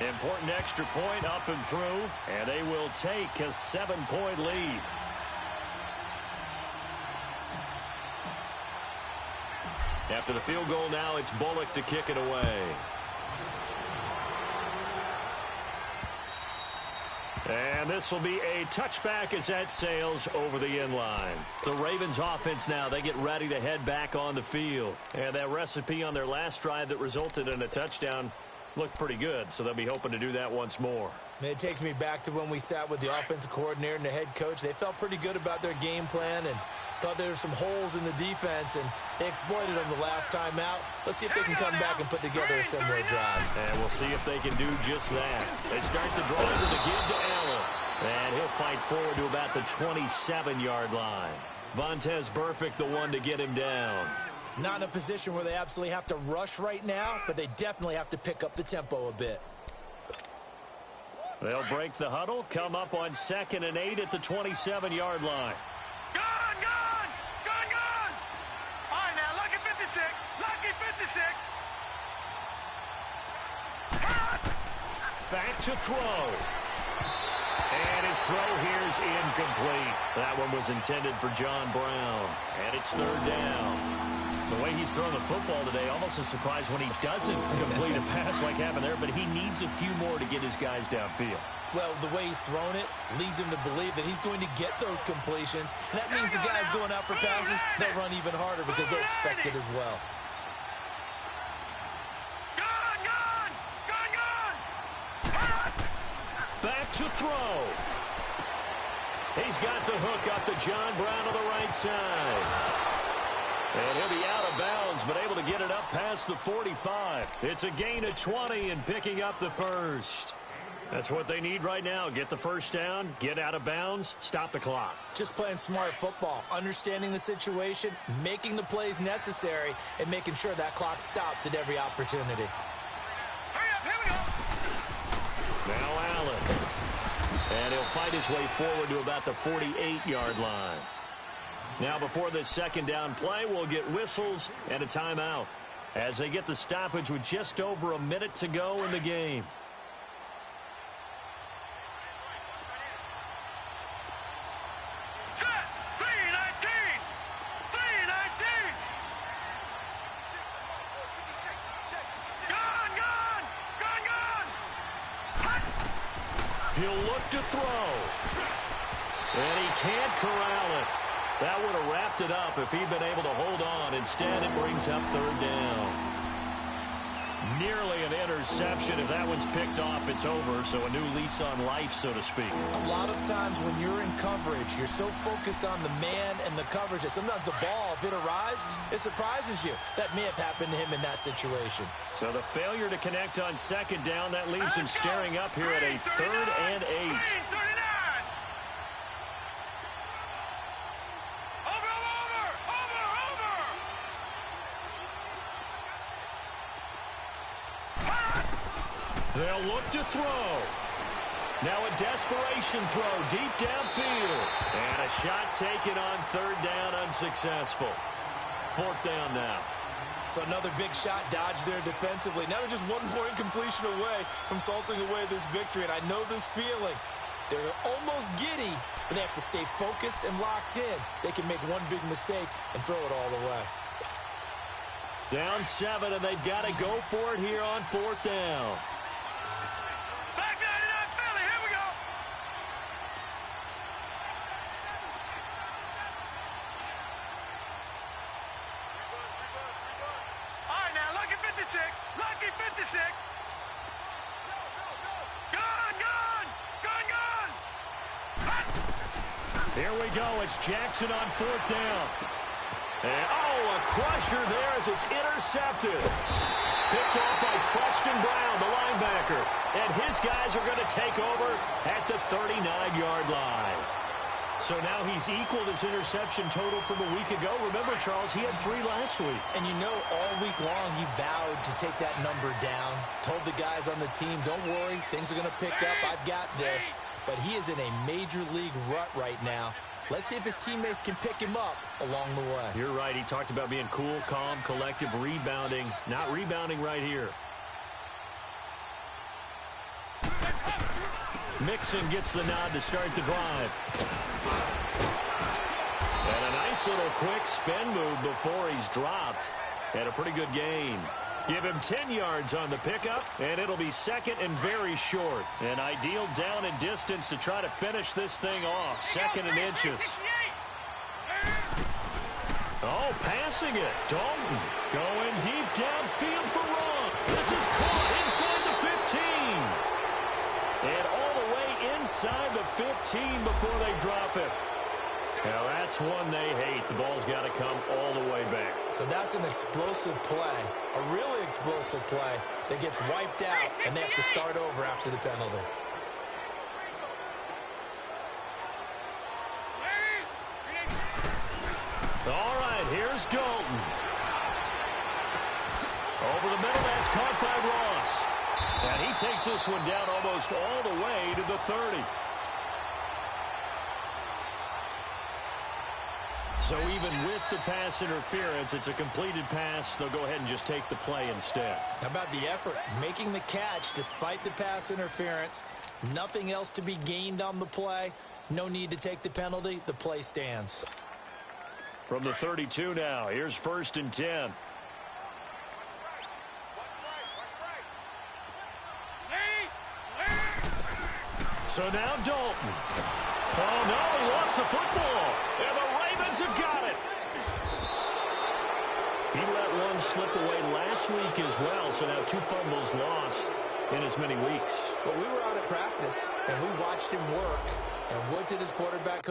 Important extra point up and through, and they will take a 7-point lead. After the field goal now, it's Bullock to kick it away. And this will be a touchback as that sails over the end line. The Ravens offense now, they get ready to head back on the field. And that recipe on their last drive that resulted in a touchdown looked pretty good, so they'll be hoping to do that once more.
It takes me back to when we sat with the offensive coordinator and the head coach. They felt pretty good about their game plan and thought there were some holes in the defense, and they exploited them the last time out. Let's see if they can come back and put together a similar drive.
And we'll see if they can do just that. They start the drive with a give to Allen. And he'll fight forward to about the 27-yard line. Vontaze Burfict, the one to get him down.
Not in a position where they absolutely have to rush right now, but they definitely have to pick up the tempo a bit.
They'll break the huddle, come up on 2nd and 8 at the 27-yard line.
Gun, gun. Gun, gun. All right, now, lucky 56. Lucky 56.
Back to throw. And his throw here is incomplete. That one was intended for John Brown. And it's 3rd down. The way he's throwing the football today, almost a surprise when he doesn't complete a pass like happened there, but he needs a few more to get his guys downfield.
Well, the way he's thrown it leads him to believe that he's going to get those completions. And that means the guys going out for passes, they'll run even harder because they expect it as well.
Gun, gun. Gun, gun.
Back to throw. He's got the hook up to John Brown on the right side. And he'll be out of bounds, but able to get it up past the 45. It's a gain of 20 and picking up the first. That's what they need right now. Get the first down, get out of bounds, stop the clock.
Just playing smart football, understanding the situation, making the plays necessary, and making sure that clock stops at every opportunity.
Hurry up, here we go.
Now Allen. And he'll fight his way forward to about the 48-yard line. Now before this second down play, we'll get whistles and a timeout as they get the stoppage with just over a minute to go in the game.
Set, 319, 319. Gone.
He'll look to throw. And he can't corral it. That would have wrapped it up if he'd been able to hold on. Instead, it brings up third down. Nearly an interception. If that one's picked off, it's over. So a new lease on life, so to speak.
A lot of times when you're in coverage, you're so focused on the man and the coverage that sometimes the ball, if it arrives, it surprises you. That may have happened to him in that situation.
So the failure to connect on second down, that leaves him staring up here at a 3rd and 8.
Green 39.
They'll look to throw. Now a desperation throw deep downfield. And a shot taken on third down, unsuccessful. 4th down now.
So another big shot dodged there defensively. Now they're just one more incompletion away from salting away this victory. And I know this feeling. They're almost giddy, but they have to stay focused and locked in. They can make one big mistake and throw it all the way.
Down 7, and they've got to go for it here on 4th down.
Back 99 Philly, here we go. All right, now, lucky 56. Lucky 56. Gone, gone. Gone, gone. Hot.
Here we go. It's Jackson on 4th down. And, oh, a crusher there as it's intercepted. Picked off by Preston Brown, the linebacker. And his guys are going to take over at the 39-yard line. So now he's equaled his interception total from a week ago. Remember, Charles, he had 3 last week.
And you know, all week long he vowed to take that number down. Told the guys on the team, don't worry, things are going to pick up. I've got this. But he is in a major league rut right now. Let's see if his teammates can pick him up along the way.
You're right. He talked about being cool, calm, collective, rebounding. Not rebounding right here. Mixon gets the nod to start the drive. And a nice little quick spin move before he's dropped. And a pretty good gain. Give him 10 yards on the pickup, and it'll be 2nd and very short. An ideal down and distance to try to finish this thing off. 2nd and inches. Oh, passing it. Dalton going deep downfield for Ron. This is caught inside the 15. And all the way inside the 15 before they drop it. Now, that's one they hate. The ball's got to come all the way back.
So that's an explosive play, a really explosive play that gets wiped out, and they have to start over after the penalty.
All right, here's Dalton. Over the middle, that's caught by Ross. And he takes this one down almost all the way to the 30. So even with the pass interference, it's a completed pass. They'll go ahead and just take the play instead.
How about the effort? Making the catch despite the pass interference. Nothing else to be gained on the play. No need to take the penalty. The play stands.
From the 32 now, here's 1st and 10. So now Dalton. Oh, no, he lost the football. And the Ravens have got it. He let one slip away last week as well, so now 2 fumbles lost in as many weeks.
But we were out at practice, and we watched him work. And what did his quarterback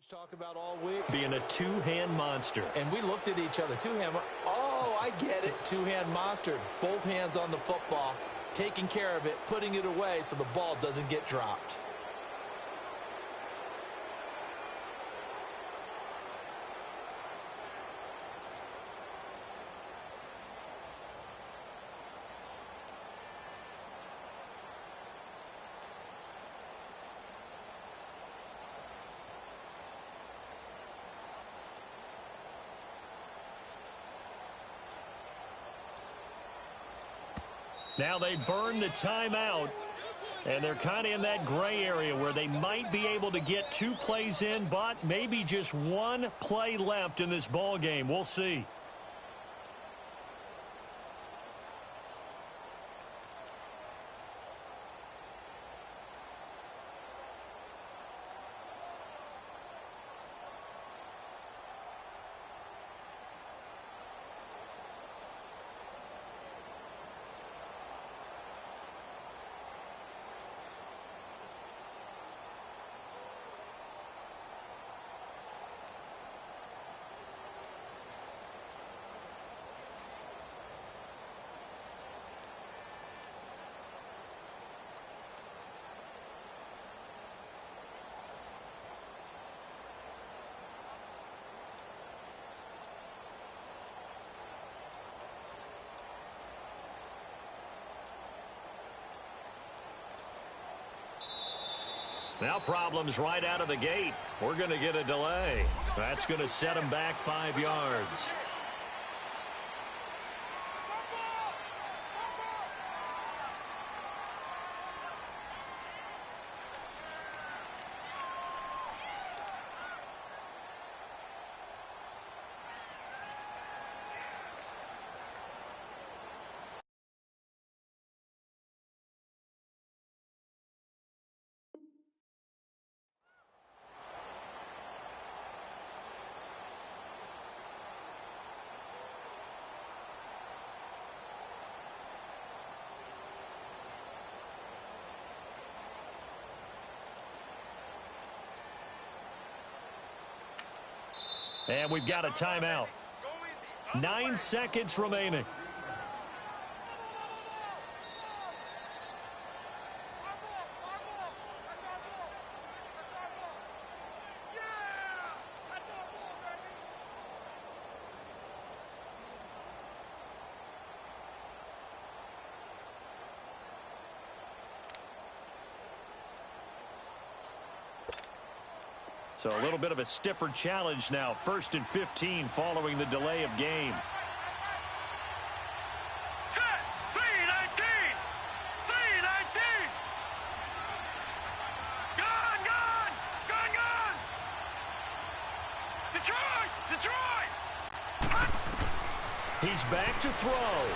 Talk about all week.
Being a two-hand monster.
And we looked at each other. Two-hand. Oh, I get it. Two-hand monster. Both hands on the football, taking care of it, putting it away so the ball doesn't get dropped.
Now they burn the timeout, and they're kind of in that gray area where they might be able to get 2 plays in, but maybe just 1 play left in this ball game. We'll see. Now problems right out of the gate. We're going to get a delay. That's going to set them back 5 yards. And we've got a timeout. 9 seconds remaining. So a little bit of a stiffer challenge now. 1st and 15 following the delay of game.
Set! 319! 319! Gone! Gone! Gone! Gone! Detroit! Detroit!
He's back to throw.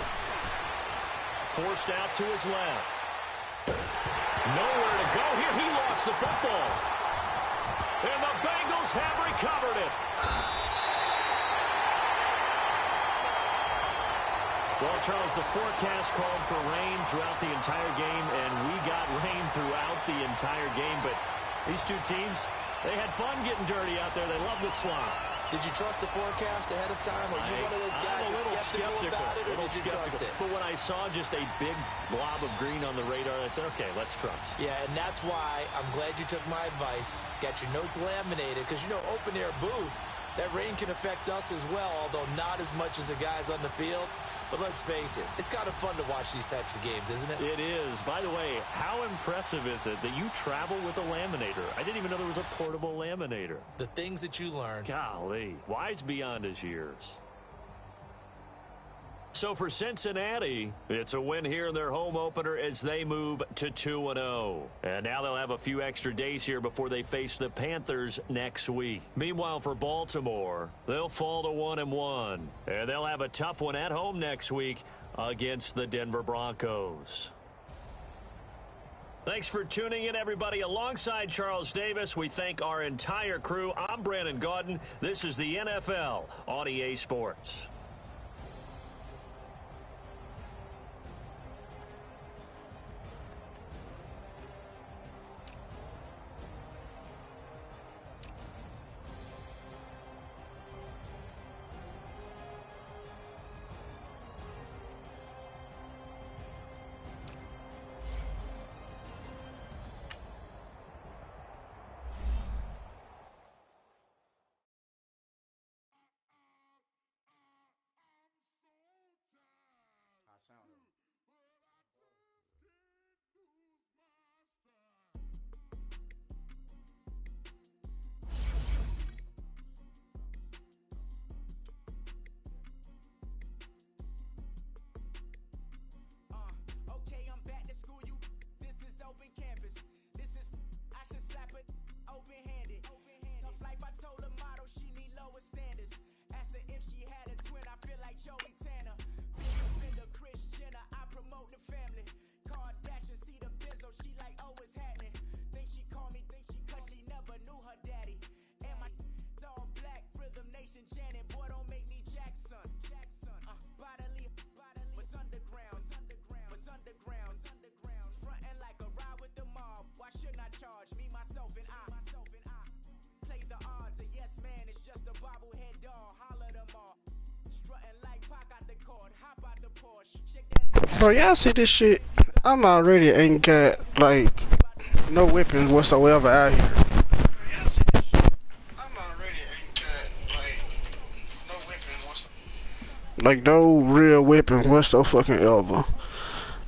Forced out to his left. Nowhere to go here. He lost the football. And the Bengals have recovered it. Well, Charles, the forecast called for rain throughout the entire game, and we got rain throughout the entire game. But these two teams, they had fun getting dirty out there. They love the slop.
Did you trust the forecast ahead of time? Or are you one of those guys
I'm a little skeptical
about it, or did you trust it?
But when I saw just a big blob of green on the radar, I said, okay, let's trust.
Yeah, and that's why I'm glad you took my advice. Got your notes laminated, because, you know, open-air booth, that rain can affect us as well, although not as much as the guys on the field. But let's face it, it's kind of fun to watch these types of games, isn't it?
It is. By the way, how impressive is it that you travel with a laminator? I didn't even know there was a portable laminator.
The things that you learn.
Golly, wise beyond his years. So for Cincinnati, it's a win here in their home opener as they move to 2-0. And now they'll have a few extra days here before they face the Panthers next week. Meanwhile, for Baltimore, they'll fall to 1-1. And they'll have a tough one at home next week against the Denver Broncos. Thanks for tuning in, everybody. Alongside Charles Davis, we thank our entire crew. I'm Brandon Gaudin. This is the NFL on EA Sports.
my sound.
Okay, I'm back to school. This is open campus. This is, I should slap it open-handed. Tough life, I told her motto, she need lower standards. Asked her if she had a twin, I feel like Joey Tanner. Been the Kris Jenner, I promote the family. Kardashian, see the Bizzo, she like, oh, it's happening. Think she called me, cause she never knew her daddy. And my all black, Rhythm Nation, Janet, boy, don't make me Jackson. Bodily, was underground. Frontin' like a ride with the mob. Why shouldn't I charge me, myself, and I? Play the odds, a yes man, it's just a bobblehead doll. Holler them all. Strutting like Pac out the court, hop out the Porsche. Shake that.
Bro, y'all see this shit? I'm already ain't got like no weapons whatsoever out here. Like no real weapon whatsoever.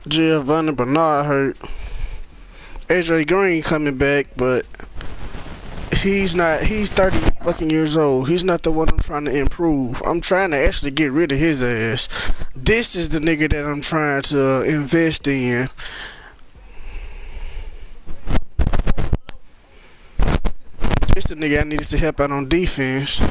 Giovanni Bernard hurt. AJ Green coming back, but he's 30 fucking years old. He's not the one I'm trying to improve. I'm trying to actually get rid of his ass. This is the nigga that I'm trying to invest in. This the nigga I needed to help out on defense.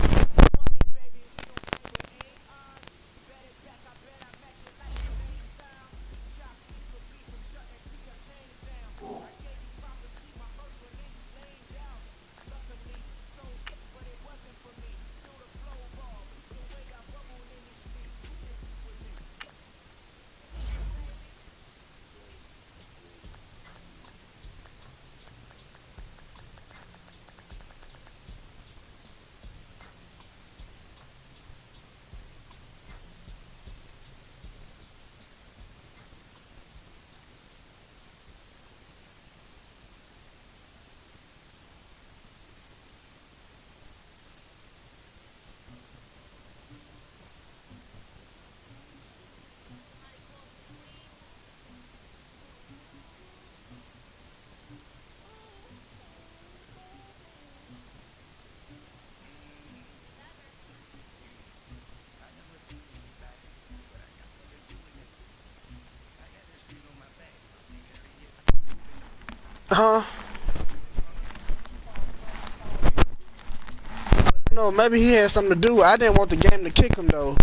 Huh? No, maybe he had something to do. I didn't want the game to kick him though.